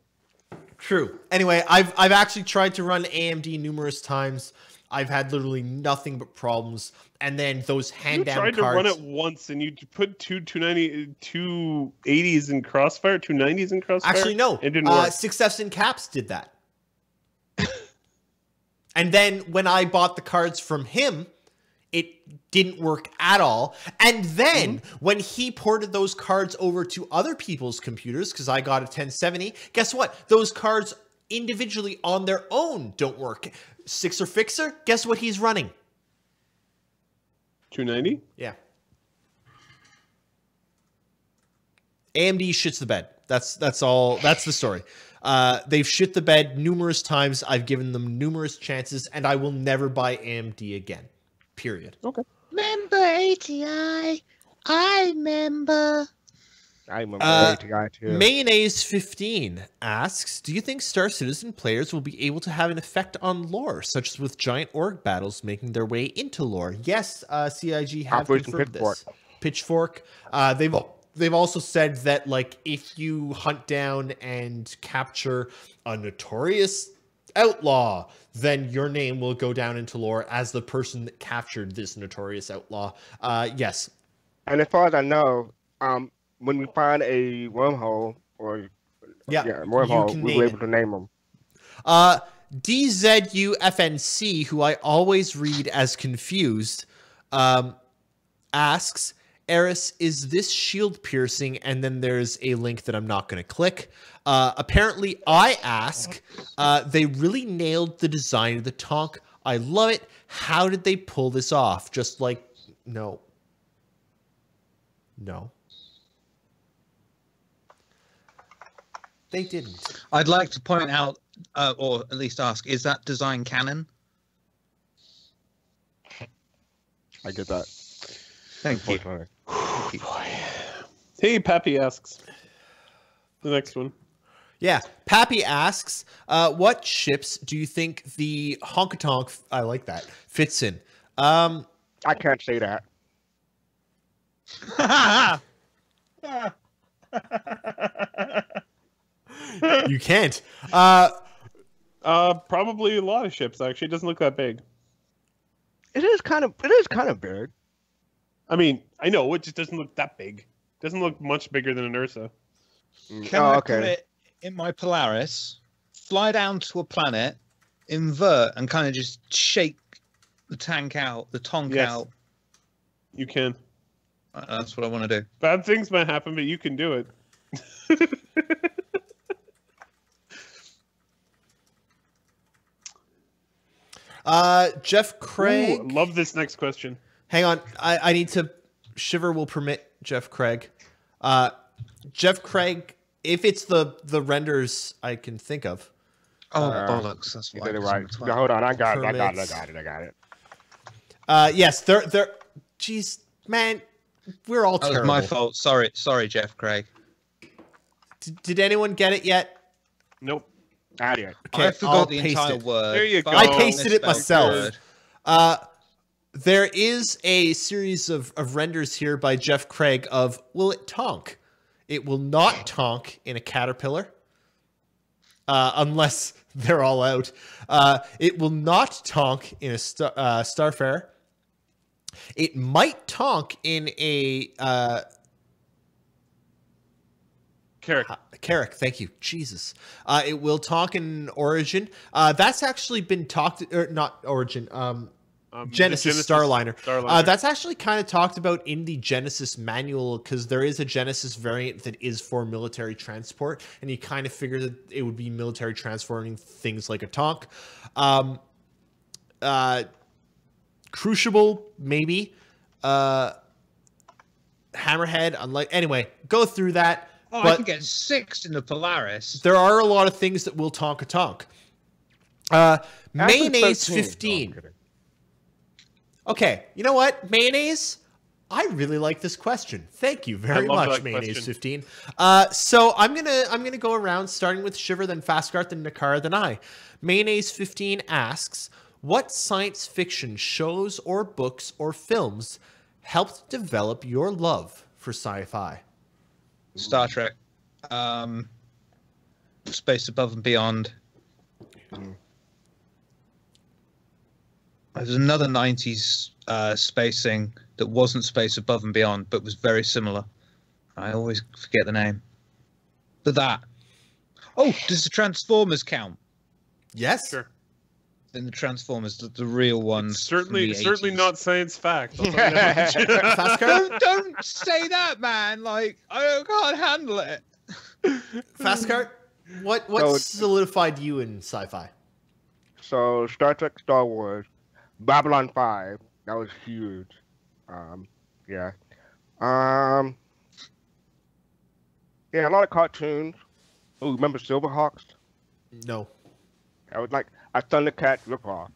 Speaker 2: True. Anyway, I've actually tried to run AMD numerous times. I've had literally nothing but problems. And then those hand-down cards...
Speaker 4: You tried to run it once, and you put two 280s in Crossfire, 290s in Crossfire?
Speaker 2: Actually, no.
Speaker 4: It didn't work.
Speaker 2: 6Fs and Caps did that. And then when I bought the cards from him, it didn't work at all. And then when he ported those cards over to other people's computers, because I got a 1070, guess what? Those cards individually on their own don't work. Sixer Fixer, guess what he's running?
Speaker 4: 290?
Speaker 2: Yeah. AMD shits the bed. That's all. That's the story. They've shit the bed numerous times. I've given them numerous chances, and I will never buy AMD again. Period.
Speaker 4: Okay.
Speaker 3: Remember ATI? I remember.
Speaker 5: I remember ATI too.
Speaker 2: Mayonnaise 15 asks, do you think Star Citizen players will be able to have an effect on lore, such as with giant org battles making their way into lore? Yes, CIG have
Speaker 5: Operation
Speaker 2: confirmed
Speaker 5: Pitchfork.
Speaker 2: this. Pitchfork. They've also said that, like, if you hunt down and capture a notorious outlaw, then your name will go down into lore as the person that captured this notorious outlaw. Yes.
Speaker 5: And as far as I know, when we find a wormhole wormhole,
Speaker 2: can
Speaker 5: we
Speaker 2: name
Speaker 5: were
Speaker 2: it.
Speaker 5: able to name them.
Speaker 2: DZUFNC, who I always read as confused, asks, Eris, is this shield piercing? And then there's a link that I'm not going to click. Apparently, I ask, they really nailed the design of the Tonk. I love it. How did they pull this off? Just like, no. No. They didn't.
Speaker 3: I'd like to point out, or at least ask, is that design canon?
Speaker 5: I get that.
Speaker 3: Thank you.
Speaker 5: Unfortunately.
Speaker 4: Hey, Pappy asks. The next one.
Speaker 2: Yeah, Pappy asks, what ships do you think the Honkatonk, I like that, fits in?
Speaker 5: I can't say that.
Speaker 2: You can't.
Speaker 4: Probably a lot of ships, actually. It doesn't look that big.
Speaker 5: It is kind of big.
Speaker 4: I mean, I know, it just doesn't look that big. It doesn't look much bigger than an Ursa.
Speaker 3: Can I put it in my Polaris, fly down to a planet, invert, and kind of just shake the tank out, the Tonk
Speaker 4: Yes.
Speaker 3: out?
Speaker 4: You can.
Speaker 3: That's what I want to do.
Speaker 4: Bad things might happen, but you can do it.
Speaker 2: Jeff Craig.
Speaker 4: Ooh, love this next question.
Speaker 2: Hang on. I need to. Shiver will permit Jeff Craig. Jeff Craig, if it's the renders I can think of.
Speaker 3: Oh, bollocks. That's
Speaker 5: You
Speaker 3: why.
Speaker 5: did it
Speaker 3: it's
Speaker 5: right.
Speaker 3: on the
Speaker 5: No, hold on. I got it.
Speaker 2: Permits.
Speaker 5: I got it.
Speaker 2: Yes, they're. Jeez, man, we're all
Speaker 3: That was
Speaker 2: terrible.
Speaker 3: my fault. Sorry, Jeff Craig.
Speaker 2: Did anyone get it yet?
Speaker 4: Nope.
Speaker 5: I did.
Speaker 2: Okay,
Speaker 3: I forgot
Speaker 2: I'll
Speaker 3: the
Speaker 2: paste
Speaker 3: entire
Speaker 2: it.
Speaker 3: word.
Speaker 4: There you
Speaker 3: but
Speaker 4: go.
Speaker 2: I pasted it
Speaker 3: misspelled
Speaker 2: myself.
Speaker 3: word.
Speaker 2: There is a series of renders here by Jeff Craig of, will it tonk? It will not tonk in a caterpillar, unless they're all out. It will not tonk in a Starfare. It might tonk in a Carrack, thank you. Jesus. It will tonk in Origin. That's actually been talked, or not Origin. Genesis Starliner. That's actually kind of talked about in the Genesis manual, because there is a Genesis variant that is for military transport, and you kind of figure that it would be military transporting things like a tonk. Crucible, maybe. Hammerhead, anyway, go through that.
Speaker 3: Oh,
Speaker 2: but
Speaker 3: I can get 6 in the Polaris.
Speaker 2: there are a lot of things that will tonk a tonk. Mayonnaise 15. Okay, you know what? Mayonnaise, I really like this question. Thank you very much, Mayonnaise 15. So I'm gonna go around, starting with Shiver, then Fastcart, then Nakara, then I. Mayonnaise 15 asks, what science fiction shows or books or films helped develop your love for sci-fi?
Speaker 3: Star Trek. Space Above and Beyond. There's another 90s space thing that wasn't Space Above and Beyond, but was very similar. I always forget the name. But that. Oh, does the Transformers count?
Speaker 2: Yes.
Speaker 4: Sure.
Speaker 3: Then the Transformers, the real ones.
Speaker 4: Certainly
Speaker 3: from the 80s.
Speaker 4: not science fact. I'll tell you that much.
Speaker 2: Fastcart?
Speaker 3: Don't say that, man. Like, I can't handle it.
Speaker 2: Fastcart? What
Speaker 5: So-
Speaker 2: solidified you in sci-fi?
Speaker 5: So Star Trek, Star Wars, Babylon 5, that was huge. Yeah. Yeah, a lot of cartoons. Oh, remember Silverhawks?
Speaker 2: No.
Speaker 5: I was like a Thundercat ripoff.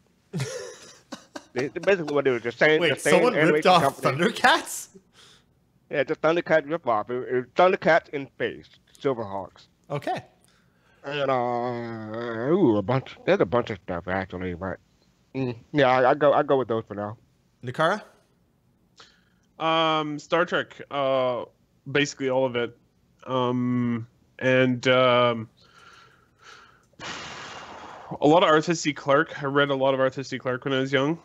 Speaker 5: Basically what it was, the same.
Speaker 2: Wait,
Speaker 5: the same
Speaker 2: someone ripped
Speaker 5: animation
Speaker 2: off
Speaker 5: company.
Speaker 2: Thundercats?
Speaker 5: Yeah, it's a Thundercat ripoff. It was Thundercats in space, Silverhawks.
Speaker 2: Okay.
Speaker 5: And there's a bunch of stuff actually, but yeah, I go with those for now.
Speaker 2: Nakara?
Speaker 4: Star Trek, basically all of it. A lot of Arthur C. Clarke. I read a lot of Arthur C. Clarke when I was young.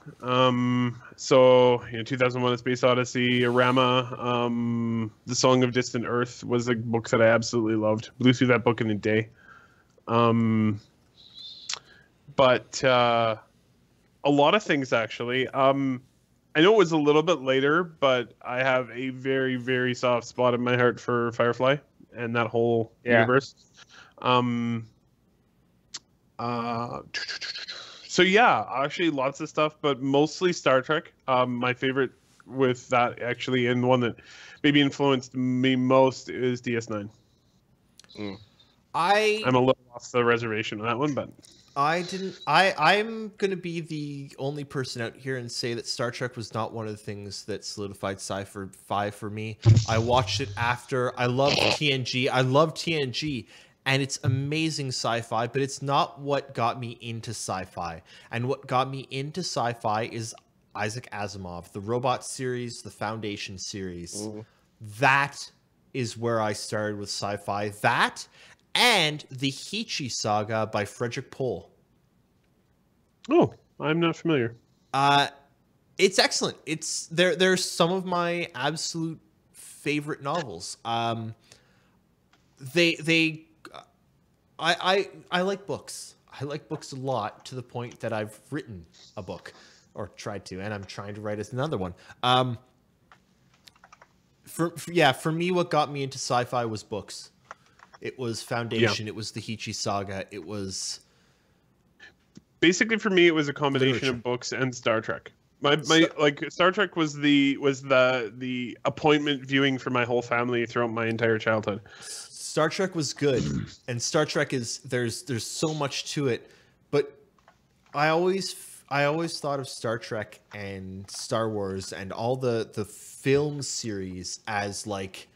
Speaker 4: So 2001: A Space Odyssey, Rama, The Song of Distant Earth was a book that I absolutely loved. Blew through that book in a day. But a lot of things actually. I know it was a little bit later, but I have a very, very soft spot in my heart for Firefly and that whole universe. So yeah, actually lots of stuff, but mostly Star Trek. My favorite with that actually, and one that maybe influenced me most is DS9. I'm a little off the reservation on that one, but
Speaker 2: I'm going to be the only person out here and say that Star Trek was not one of the things that solidified sci-fi for me. I watched it after. I loved TNG. And it's amazing sci-fi, but it's not what got me into sci-fi. And what got me into sci-fi is Isaac Asimov, the Robot series, the Foundation series. That is where I started with sci-fi. That and the Heechee Saga by Frederick Pohl.
Speaker 4: Oh, I'm not familiar.
Speaker 2: It's excellent. There's some of my absolute favorite novels. I like books. I like books a lot, to the point that I've written a book, or tried to, and I'm trying to write another one. For me, what got me into sci-fi was books. It was Foundation. Yeah. It was the Heechee Saga. It was
Speaker 4: basically, for me, it was a combination of books and Star Trek. Star Trek was the appointment viewing for my whole family throughout my entire childhood.
Speaker 2: Star Trek was good, and Star Trek is there's so much to it, but I always thought of Star Trek and Star Wars and all the film series as like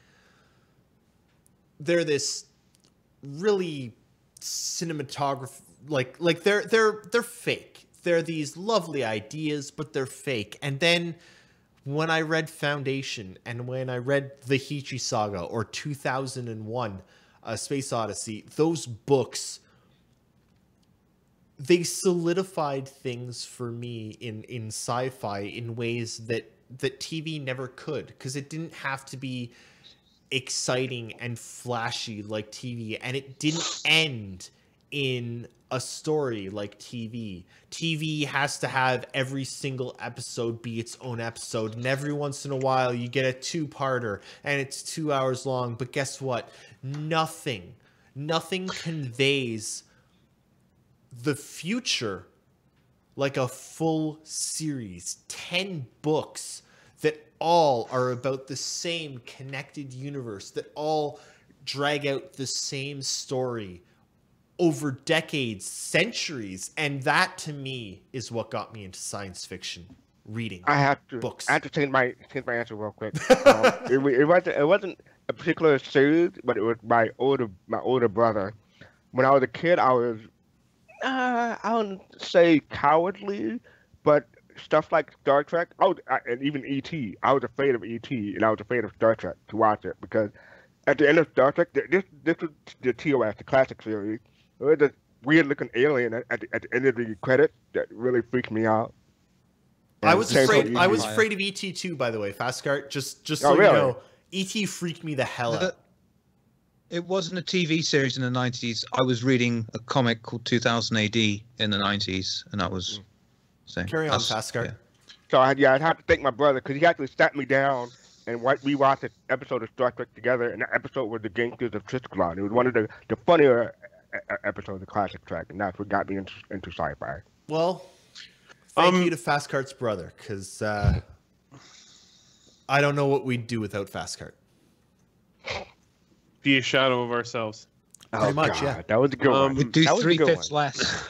Speaker 2: they're this really cinematography, like they're fake. They're these lovely ideas, but they're fake. And then when I read Foundation and when I read the Heechee Saga or 2001 Space Odyssey, those books, they solidified things for me in sci-fi in ways that TV never could, because it didn't have to be exciting and flashy like TV, and it didn't end in a story like TV. TV has to have every single episode be its own episode, and every once in a while you get a two-parter and it's 2 hours long. But guess what? Nothing conveys the future like a full series. 10 books that all are about the same connected universe, that all drag out the same story over decades, centuries. And that to me is what got me into science fiction reading.
Speaker 5: I have to
Speaker 2: books.
Speaker 5: I have to change my answer real quick. It wasn't a particular series, but it was my older brother. When I was a kid, I was I don't say cowardly, but stuff like Star Trek, and even E.T. I was afraid of E.T. and I was afraid of Star Trek to watch it, because at the end of Star Trek, this was the TOS, the classic series. There was a weird looking alien at the end of the credits that really freaked me out.
Speaker 2: I was
Speaker 5: And same
Speaker 2: afraid.
Speaker 5: for
Speaker 2: I was
Speaker 5: E.T..
Speaker 2: afraid of ET too. By the way, Fastcart. Just so
Speaker 5: Oh,
Speaker 2: you
Speaker 5: really?
Speaker 2: know, ET freaked me the hell out.
Speaker 3: It wasn't a TV series in the 90s. I was reading a comic called 2000 AD in the 90s, and that was. So
Speaker 2: Carry on,
Speaker 3: that's-
Speaker 2: Fastcart.
Speaker 3: yeah.
Speaker 5: So I'd have to thank my brother, because he actually sat me down and we watched an episode of Star Trek together, and that episode was the Gangsters of Triskelon. It was one of the funnier episodes of classic Trek, and that's what got me into sci-fi.
Speaker 2: Well, thank you to Fastcart's brother, because I don't know what we'd do without Fastcart.
Speaker 4: Be a shadow of ourselves.
Speaker 2: Pretty much, yeah.
Speaker 5: That was a good one.
Speaker 3: We'd do
Speaker 5: That was a good
Speaker 3: 3/5
Speaker 5: one.
Speaker 3: less.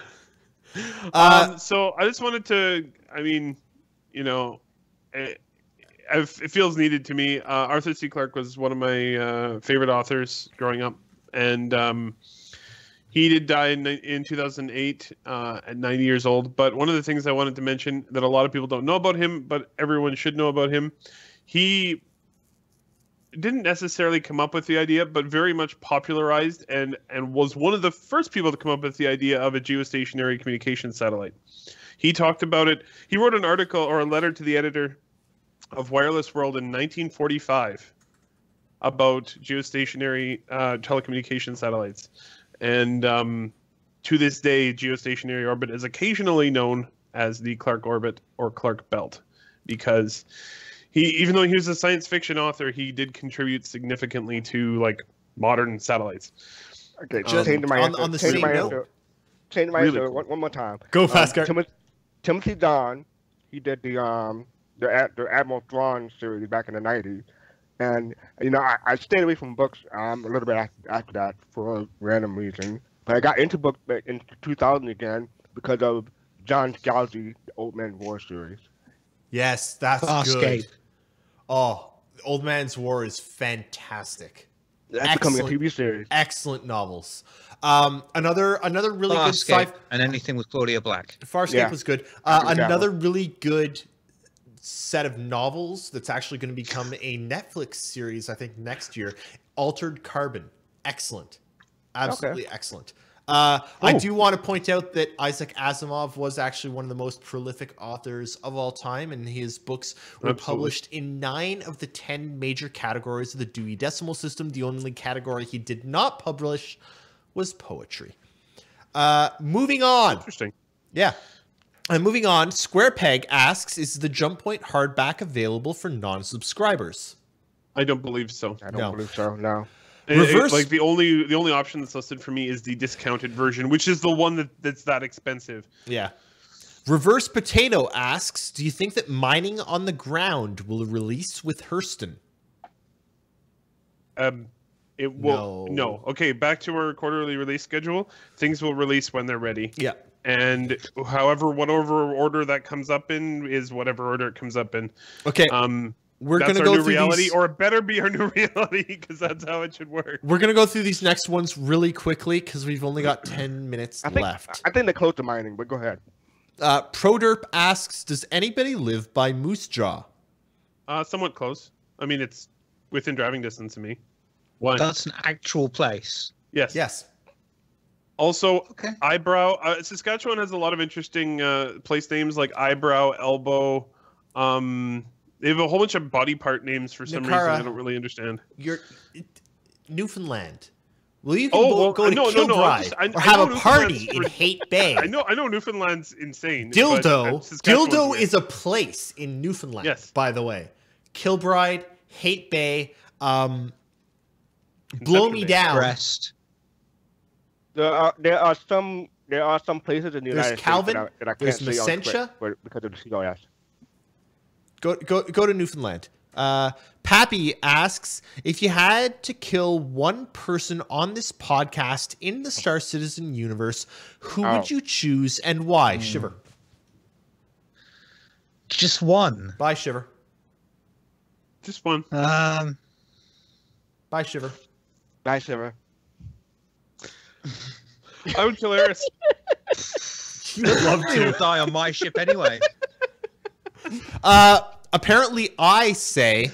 Speaker 4: So I just wanted to, I mean, you know, it feels needed to me. Arthur C. Clarke was one of my favorite authors growing up, and he did die in 2008 at 90 years old. But one of the things I wanted to mention that a lot of people don't know about him, but everyone should know about him, he didn't necessarily come up with the idea, but very much popularized and was one of the first people to come up with the idea of a geostationary communication satellite. He talked about it. He wrote an article or a letter to the editor of Wireless World in 1945 about geostationary telecommunication satellites. And to this day, geostationary orbit is occasionally known as the Clarke orbit or Clarke belt, because even though he was a science fiction author, he did contribute significantly to like modern satellites.
Speaker 5: Okay,
Speaker 2: Just
Speaker 5: change my answer.
Speaker 2: on the
Speaker 5: Change
Speaker 2: same
Speaker 5: my
Speaker 2: note.
Speaker 5: answer. Change my
Speaker 4: Really
Speaker 5: answer
Speaker 4: cool.
Speaker 5: one more time.
Speaker 2: Go, Fastcart.
Speaker 5: Timothy Zahn, he did the Admiral Thrawn series back in the 90s, and you know I stayed away from books a little bit after that for a random reason, but I got into books in 2000 again because of John Scalzi, the Old Man War series.
Speaker 2: Yes, that's
Speaker 3: Farscape.
Speaker 2: good. Oh, Old Man's War is fantastic.
Speaker 5: That's becoming a
Speaker 2: Excellent.
Speaker 5: TV series.
Speaker 2: Excellent novels. Another really good
Speaker 3: Farscape
Speaker 2: sci-fi.
Speaker 3: and anything with Claudia Black.
Speaker 2: Farscape
Speaker 5: Yeah.
Speaker 2: was good.
Speaker 5: I agree with that
Speaker 2: Another really good set of novels that's actually going to become a Netflix series, I think, next year. Altered Carbon. Excellent. Absolutely excellent. I do want to point out that Isaac Asimov was actually one of the most prolific authors of all time, and his books were
Speaker 4: Absolutely.
Speaker 2: published in 9 of the 10 major categories of the Dewey Decimal System. The only category he did not publish was poetry. Moving on.
Speaker 4: Interesting.
Speaker 2: Yeah. And moving on, SquarePeg asks, is the Jump Point hardback available for non-subscribers?
Speaker 4: I don't believe so.
Speaker 5: I don't
Speaker 2: No.
Speaker 5: believe so. No.
Speaker 2: Reverse-
Speaker 4: Like the only option that's listed for me is the discounted version, which is the one that's that expensive.
Speaker 2: Yeah. Reverse Potato asks, do you think that Mining on the Ground will release with Hurston?
Speaker 4: It will no. Okay, back to our quarterly release schedule. Things will release when they're ready.
Speaker 2: Yeah.
Speaker 4: And whatever order that comes up in is whatever order it comes up in.
Speaker 2: Okay. We're
Speaker 4: That's
Speaker 2: going to
Speaker 4: our
Speaker 2: go
Speaker 4: new
Speaker 2: through
Speaker 4: reality,
Speaker 2: these.
Speaker 4: or it better be our new reality, because that's how it should work.
Speaker 2: We're going to go through these next ones really quickly because we've only got 10 minutes
Speaker 5: I think
Speaker 2: left.
Speaker 5: they're close to mining, but go ahead.
Speaker 2: ProDerp asks, does anybody live by Moose Jaw?
Speaker 4: Somewhat close. I mean, it's within driving distance of me. One.
Speaker 3: That's an actual place.
Speaker 4: Yes.
Speaker 2: Yes.
Speaker 4: Also,
Speaker 3: Okay.
Speaker 4: Eyebrow. Saskatchewan has a lot of interesting place names like Eyebrow, Elbow. They have a whole bunch of body part names for some reason
Speaker 2: Nakara.
Speaker 4: I don't really understand.
Speaker 2: Newfoundland. Will you
Speaker 4: Oh,
Speaker 2: go
Speaker 4: well,
Speaker 2: to
Speaker 4: no,
Speaker 2: Kilbride
Speaker 4: I
Speaker 2: or have
Speaker 4: know
Speaker 2: a party
Speaker 4: Newfoundland's
Speaker 2: in
Speaker 4: for-
Speaker 2: Hate Bay?
Speaker 4: I know Newfoundland's insane. but,
Speaker 2: Dildo.
Speaker 4: Saskatchewan's
Speaker 2: Dildo
Speaker 4: weird.
Speaker 2: is a place in Newfoundland.
Speaker 4: Yes.
Speaker 2: By the way, Kilbride, Hate Bay, Blow
Speaker 4: Conception
Speaker 2: Me
Speaker 4: Bay.
Speaker 2: Down.
Speaker 3: Brest.
Speaker 5: There are some places in the
Speaker 2: There's
Speaker 5: United
Speaker 2: Calvin,
Speaker 5: States that I
Speaker 2: there's
Speaker 5: can't say on
Speaker 2: Messentia.
Speaker 5: Twitter because of the COS.
Speaker 2: Go to Newfoundland. Pappy asks, if you had to kill one person on this podcast in the Star Citizen universe, who would you choose and why? Shiver.
Speaker 3: Just one.
Speaker 2: Bye, Shiver.
Speaker 4: Just one.
Speaker 2: Bye, Shiver.
Speaker 5: Nice, Shiver.
Speaker 4: I would kill Eris.
Speaker 2: You would love
Speaker 3: He will die on my ship anyway.
Speaker 2: Apparently I say,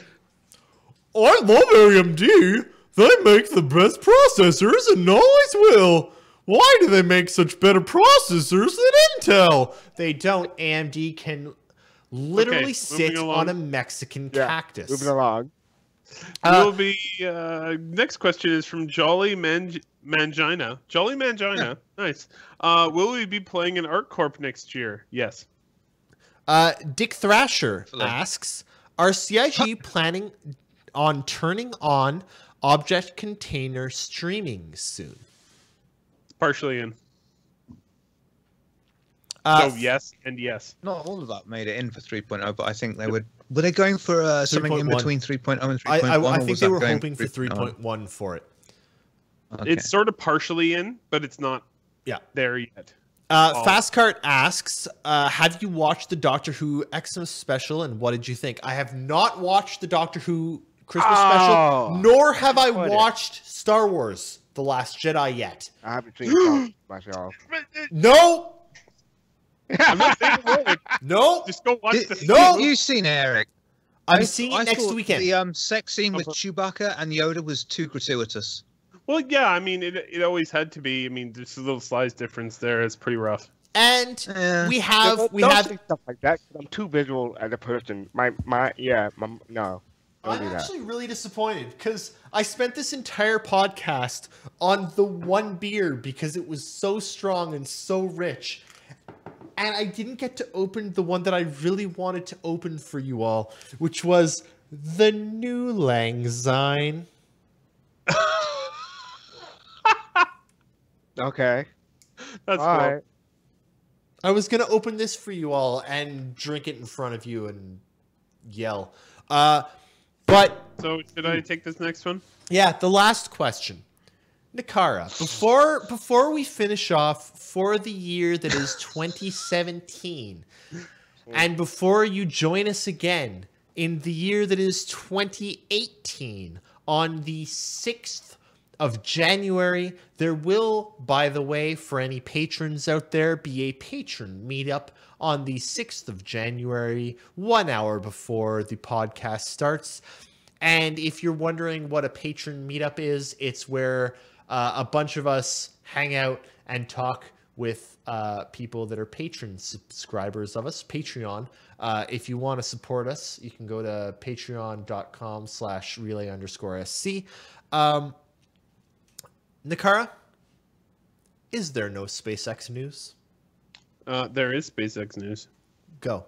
Speaker 2: I love AMD. They make the best processors and always will. Why do they make such better processors than Intel? They don't. AMD can literally
Speaker 4: Okay,
Speaker 2: sit
Speaker 4: moving along.
Speaker 2: on a Mexican
Speaker 5: Yeah,
Speaker 2: cactus.
Speaker 5: moving along.
Speaker 4: Will be next question is from Jolly Mangina. Jolly Mangina, nice. Will we be playing in ArcCorp next year? Yes.
Speaker 2: Dick Thrasher asks, are CIG planning on turning on object container streaming soon?
Speaker 4: Partially in. So yes and yes.
Speaker 3: Not all of that made it in for 3.0, but I think they would. Were they going for something in
Speaker 2: 3.1.
Speaker 3: between 3.0 and 3.1?
Speaker 2: I
Speaker 3: or
Speaker 2: think
Speaker 3: was
Speaker 2: they
Speaker 3: that
Speaker 2: were
Speaker 3: going
Speaker 2: hoping for
Speaker 3: 3.0?
Speaker 2: 3.1 for it.
Speaker 3: Okay.
Speaker 4: It's sort of partially in, but it's not
Speaker 2: Yeah.
Speaker 4: there yet.
Speaker 2: Fastcart asks, have you watched the Doctor Who Xmas special and what did you think? I have not watched the Doctor Who Christmas special, nor have I watched Star Wars The Last Jedi yet.
Speaker 5: I haven't seen it myself.
Speaker 2: No!
Speaker 4: I'm not saying a word.
Speaker 2: No!
Speaker 4: Just go watch the
Speaker 2: No!
Speaker 3: You've seen Eric.
Speaker 2: I'm seeing it next
Speaker 3: thought
Speaker 2: weekend.
Speaker 3: The sex scene with Chewbacca and Yoda was too gratuitous.
Speaker 4: Well, yeah, I mean, it always had to be. I mean, there's a little size difference there. It's pretty rough.
Speaker 2: And we
Speaker 5: Don't
Speaker 2: have
Speaker 5: say stuff like that. 'Cause I'm too visual as a person. No. Don't
Speaker 2: I'm
Speaker 5: do that.
Speaker 2: actually really disappointed because I spent this entire podcast on the one beer because it was so strong and so rich. And I didn't get to open the one that I really wanted to open for you all, which was the New Langsyne.
Speaker 5: Okay.
Speaker 4: That's
Speaker 5: All
Speaker 4: cool.
Speaker 5: right.
Speaker 2: I was going to open this for you all and drink it in front of you and yell. But
Speaker 4: So should I take this next one?
Speaker 2: yeah, the last question. Nakara, before we finish off for the year that is 2017, and before you join us again in the year that is 2018 on the 6th of January, there will, by the way, for any patrons out there, be a patron meetup on the 6th of January, 1 hour before the podcast starts. And if you're wondering what a patron meetup is, it's where a bunch of us hang out and talk with people that are patron subscribers of us, Patreon. If you want to support us, you can go to patreon.com/relay_sc. Nakara, is there no SpaceX news?
Speaker 4: There is SpaceX news.
Speaker 2: Go.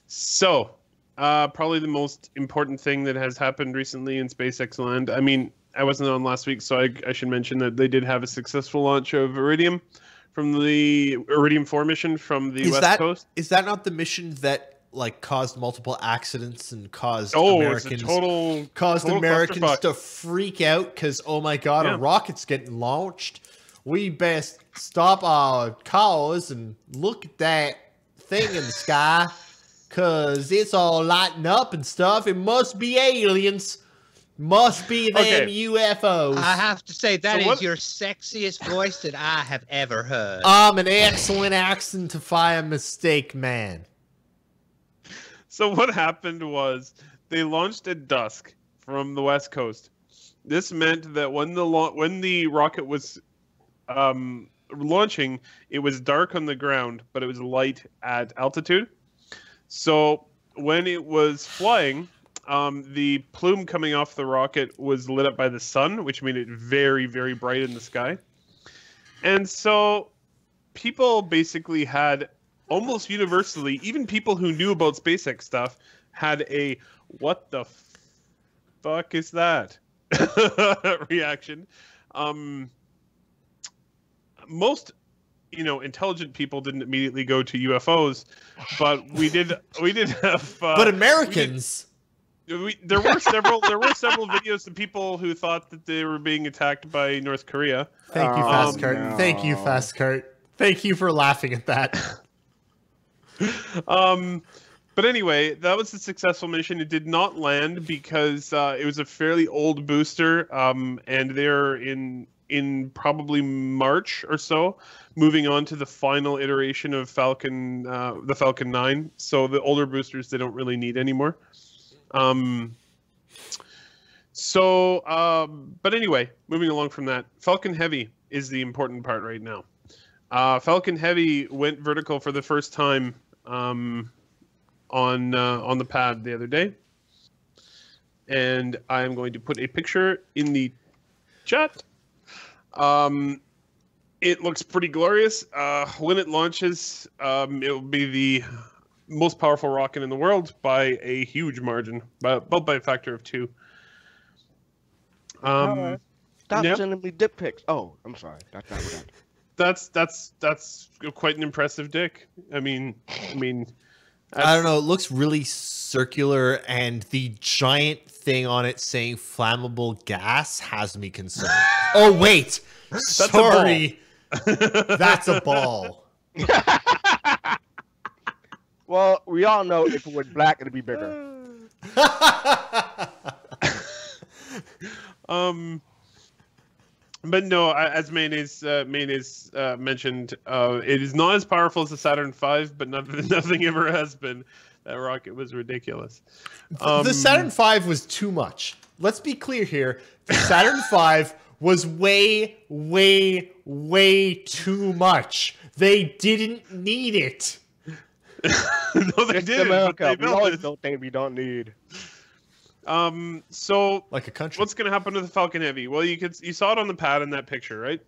Speaker 4: So, probably the most important thing that has happened recently in SpaceX land. I mean, I wasn't on last week, so I should mention that they did have a successful launch of Iridium from the Iridium 4 mission from the West Coast.
Speaker 2: Is that not the mission that like caused multiple accidents and caused
Speaker 4: It's
Speaker 2: Americans
Speaker 4: a total
Speaker 2: Americans
Speaker 4: clusterfuck.
Speaker 2: to freak out because oh my god,
Speaker 4: Yeah.
Speaker 2: a rocket's getting launched. We best stop our cars and look at that thing in the sky because it's all lighting up and stuff. It must be aliens. Must be them
Speaker 4: Okay.
Speaker 2: UFOs.
Speaker 3: I have to say that
Speaker 4: So
Speaker 3: is
Speaker 4: what-
Speaker 3: your sexiest voice that I have ever heard.
Speaker 2: I'm an excellent accent-ify a mistake man.
Speaker 4: So what happened was they launched at dusk from the West Coast. This meant that when the rocket was launching, it was dark on the ground, but it was light at altitude. So when it was flying, the plume coming off the rocket was lit up by the sun, which made it very, very bright in the sky. And so people basically had, almost universally, even people who knew about SpaceX stuff, had a "what the fuck is that?" reaction. Most, intelligent people didn't immediately go to UFOs, but we did have.
Speaker 2: But Americans.
Speaker 4: There were several videos of people who thought that they were being attacked by North Korea.
Speaker 2: Thank you, Fast Cart.
Speaker 5: no.
Speaker 2: Thank you, Fast Cart. Thank you for laughing at that.
Speaker 4: But anyway, that was a successful mission. It did not land because it was a fairly old booster, and they're in probably March or so, moving on to the final iteration of Falcon, the Falcon 9. So the older boosters they don't really need anymore. But anyway, moving along from that, Falcon Heavy is the important part right now. Falcon Heavy went vertical for the first time on the pad the other day, and I am going to put a picture in the chat. It looks pretty glorious. When it launches, it will be the most powerful rocket in the world by a huge margin, about by a factor of 2.
Speaker 5: Stop
Speaker 4: yeah.
Speaker 5: sending me dick pics. Oh, I'm sorry. That's not what
Speaker 4: That's quite an impressive dick. I mean,
Speaker 2: I don't know. It looks really circular, and the giant thing on it saying flammable gas has me concerned. Oh, wait. Sorry. That's a ball.
Speaker 5: Well, we all know if it was black, it'd be bigger.
Speaker 4: But no, as Mayonnaise mentioned, it is not as powerful as the Saturn V, but nothing ever has been. That rocket was ridiculous.
Speaker 2: The Saturn V was too much. Let's be clear here. The Saturn V was way, way, way too much. They didn't need it.
Speaker 4: No, they
Speaker 5: It's
Speaker 4: didn't.
Speaker 5: America.
Speaker 4: But they
Speaker 5: We
Speaker 4: built
Speaker 5: always
Speaker 4: it.
Speaker 5: build things we don't need.
Speaker 4: So
Speaker 2: Like a country.
Speaker 4: what's going to happen to the Falcon Heavy? Well, you saw it on the pad in that picture, right?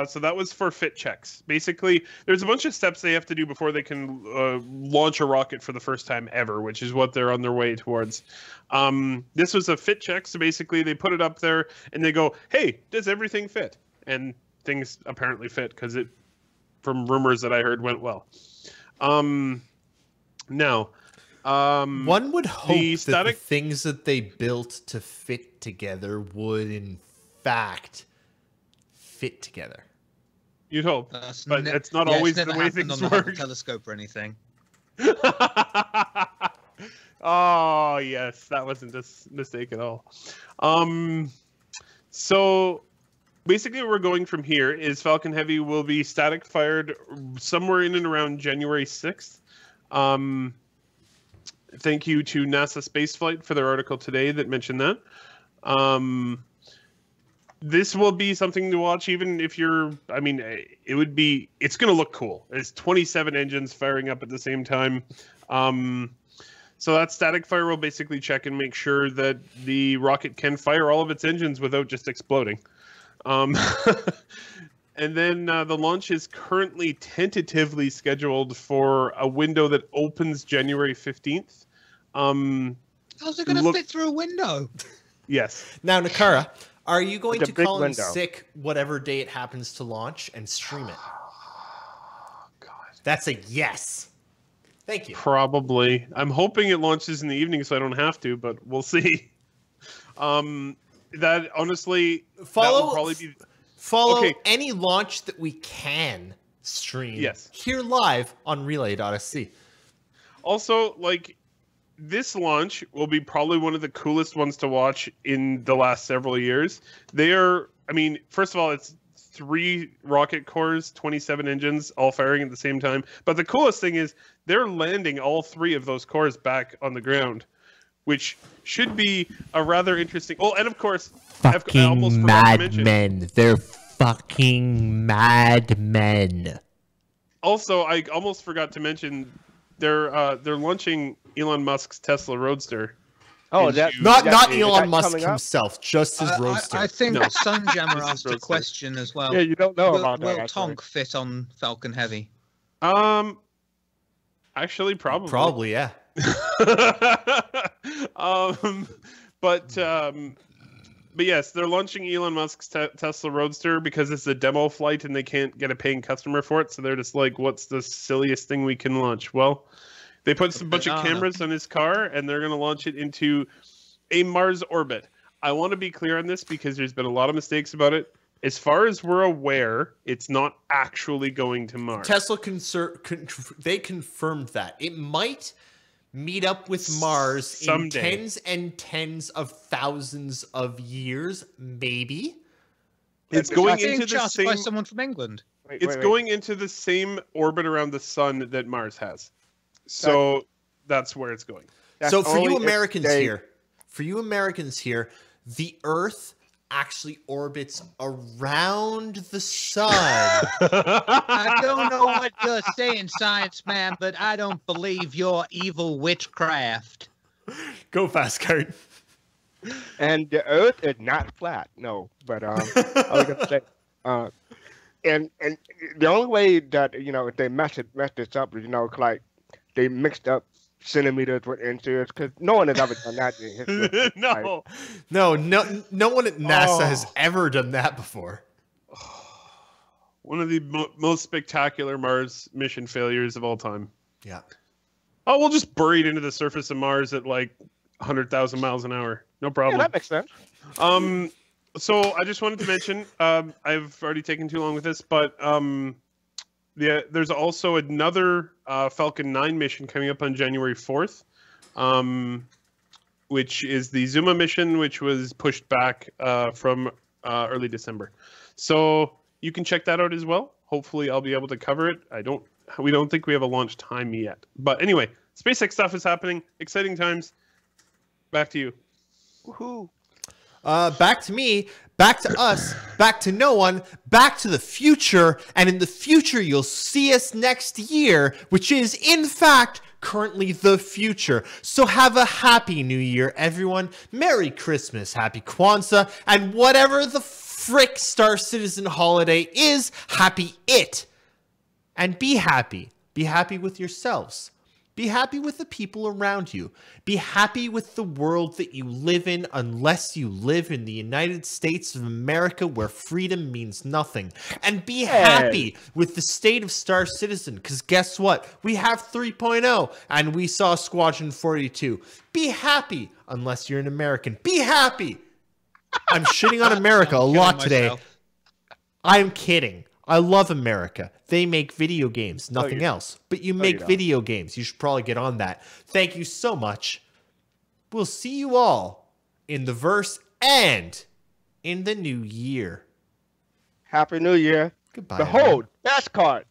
Speaker 4: So that was for fit checks. Basically, there's a bunch of steps they have to do before they can launch a rocket for the first time ever, which is what they're on their way towards. This was a fit check, so basically they put it up there and they go, "Hey, does everything fit?" And things apparently fit because it, from rumors that I heard, went well. Now.
Speaker 2: One would hope that the
Speaker 4: static-
Speaker 2: things that they built to fit together would, in fact, fit together.
Speaker 4: You'd hope, but it's not
Speaker 3: yeah,
Speaker 4: always
Speaker 3: it's
Speaker 4: the
Speaker 3: never
Speaker 4: way
Speaker 3: happened
Speaker 4: things
Speaker 3: on the Hubble
Speaker 4: work.
Speaker 3: telescope or anything.
Speaker 4: Oh yes, that wasn't a mistake at all. So basically, where we're going from here is Falcon Heavy will be static fired somewhere in and around January 6th. Thank you to NASA Spaceflight for their article today that mentioned that. This will be something to watch, even if you're. I mean, it's going to look cool. It's 27 engines firing up at the same time. So that static fire will basically check and make sure that the rocket can fire all of its engines without just exploding. And then the launch is currently tentatively scheduled for a window that opens January 15th.
Speaker 3: How's it going to fit through a window?
Speaker 4: Yes.
Speaker 2: Now, Nakara, are you going
Speaker 5: It's a
Speaker 2: to
Speaker 5: big
Speaker 2: call in
Speaker 5: window.
Speaker 2: sick whatever day it happens to launch and stream it?
Speaker 4: God.
Speaker 2: That's a yes. Thank you.
Speaker 4: Probably. I'm hoping it launches in the evening so I don't have to, but we'll see. That honestly, that will probably be.
Speaker 2: Follow
Speaker 4: Okay.
Speaker 2: any launch that we can stream
Speaker 4: Yes.
Speaker 2: here live on relay.sc.
Speaker 4: Also, like, this launch will be probably one of the coolest ones to watch in the last several years. They are, I mean, first of all, it's 3 rocket cores, 27 engines, all firing at the same time. But the coolest thing is they're landing all 3 of those cores back on the ground, which should be a rather interesting. Oh, and of course, I almost
Speaker 6: Fucking
Speaker 4: forgot to mention.
Speaker 6: madmen. They're fucking madmen.
Speaker 4: Also, I almost forgot to mention they're launching Elon Musk's Tesla Roadster.
Speaker 5: Oh,
Speaker 4: into-
Speaker 5: that
Speaker 2: Not
Speaker 5: is
Speaker 2: Elon
Speaker 5: that
Speaker 2: Musk
Speaker 5: coming up?
Speaker 2: himself, just his roadster.
Speaker 3: I think
Speaker 4: No.
Speaker 3: Sunjammer
Speaker 4: This is
Speaker 3: asked a
Speaker 4: roadster.
Speaker 3: question as well.
Speaker 5: Yeah, you don't know
Speaker 3: will
Speaker 5: about that.
Speaker 3: will
Speaker 5: actually.
Speaker 3: Tonk fit on Falcon Heavy?
Speaker 4: Actually, probably.
Speaker 2: Probably, yeah.
Speaker 4: um, but yes, they're launching Elon Musk's Tesla Roadster because it's a demo flight and they can't get a paying customer for it. So they're just like, "What's the silliest thing we can launch?" Well, they put a bunch of
Speaker 3: banana.
Speaker 4: cameras on his car and they're going to launch it into a Mars orbit. I want to be clear on this because there's been a lot of mistakes about it. As far as we're aware, it's not actually going to Mars.
Speaker 2: Tesla they confirmed that. It might meet up with Mars
Speaker 4: Someday.
Speaker 2: in tens and tens of thousands of years, maybe.
Speaker 4: It's
Speaker 5: It's
Speaker 4: going
Speaker 3: Being
Speaker 4: into the
Speaker 3: chartered by
Speaker 4: same.
Speaker 3: someone from England.
Speaker 5: Wait,
Speaker 4: It's
Speaker 5: wait.
Speaker 4: going into the same orbit around the sun that Mars has. So that's where it's going.
Speaker 5: That's
Speaker 2: So for
Speaker 5: only
Speaker 2: you
Speaker 5: if
Speaker 2: Americans
Speaker 5: they-
Speaker 2: here, the Earth actually orbits around the sun.
Speaker 3: I don't know what you're saying, science man, but I don't believe your evil witchcraft.
Speaker 2: Go fast, Kurt.
Speaker 5: And the Earth is not flat. No, but I was gonna say, and the only way that if they mess this up is like they mixed up centimeters with inches because no one has ever done that in history.
Speaker 4: No.
Speaker 2: No one at NASA has
Speaker 4: Oh.
Speaker 2: ever done that before.
Speaker 4: One of the most spectacular Mars mission failures of all time.
Speaker 2: Yeah.
Speaker 4: Oh, we'll just bury it into the surface of Mars at like 100,000 miles an hour. No
Speaker 5: Yeah,
Speaker 4: problem.
Speaker 5: that makes sense.
Speaker 4: So I just wanted to mention, I've already taken too long with this, but there's also another Falcon 9 mission coming up on January 4th, which is the Zuma mission, which was pushed back from early December. So you can check that out as well. Hopefully I'll be able to cover it. We don't think we have a launch time yet. But anyway, SpaceX stuff is happening. Exciting times. Back to you.
Speaker 5: Woohoo!
Speaker 2: Back to me, back to us, back to no one, back to the future, and in the future you'll see us next year, which is, in fact, currently the future. So have a happy new year, everyone. Merry Christmas, happy Kwanzaa, and whatever the frick Star Citizen holiday is, happy it. And be happy. Be happy with yourselves. Be happy with the people around you. Be happy with the world that you live in, unless you live in the United States of America where freedom means nothing. And be happy with the state of Star Citizen, because guess what? We have 3.0, and we saw Squadron 42. Be happy, unless you're an American. Be happy! I'm shitting on America a lot today.
Speaker 3: myself.
Speaker 2: I'm kidding. I love America. They make video games, nothing else. But you make
Speaker 5: don't.
Speaker 2: video games. You should probably get on that. Thank you so much. We'll see you all in the verse and in the new year.
Speaker 5: Happy New Year.
Speaker 2: Goodbye.
Speaker 5: Behold, NASCAR.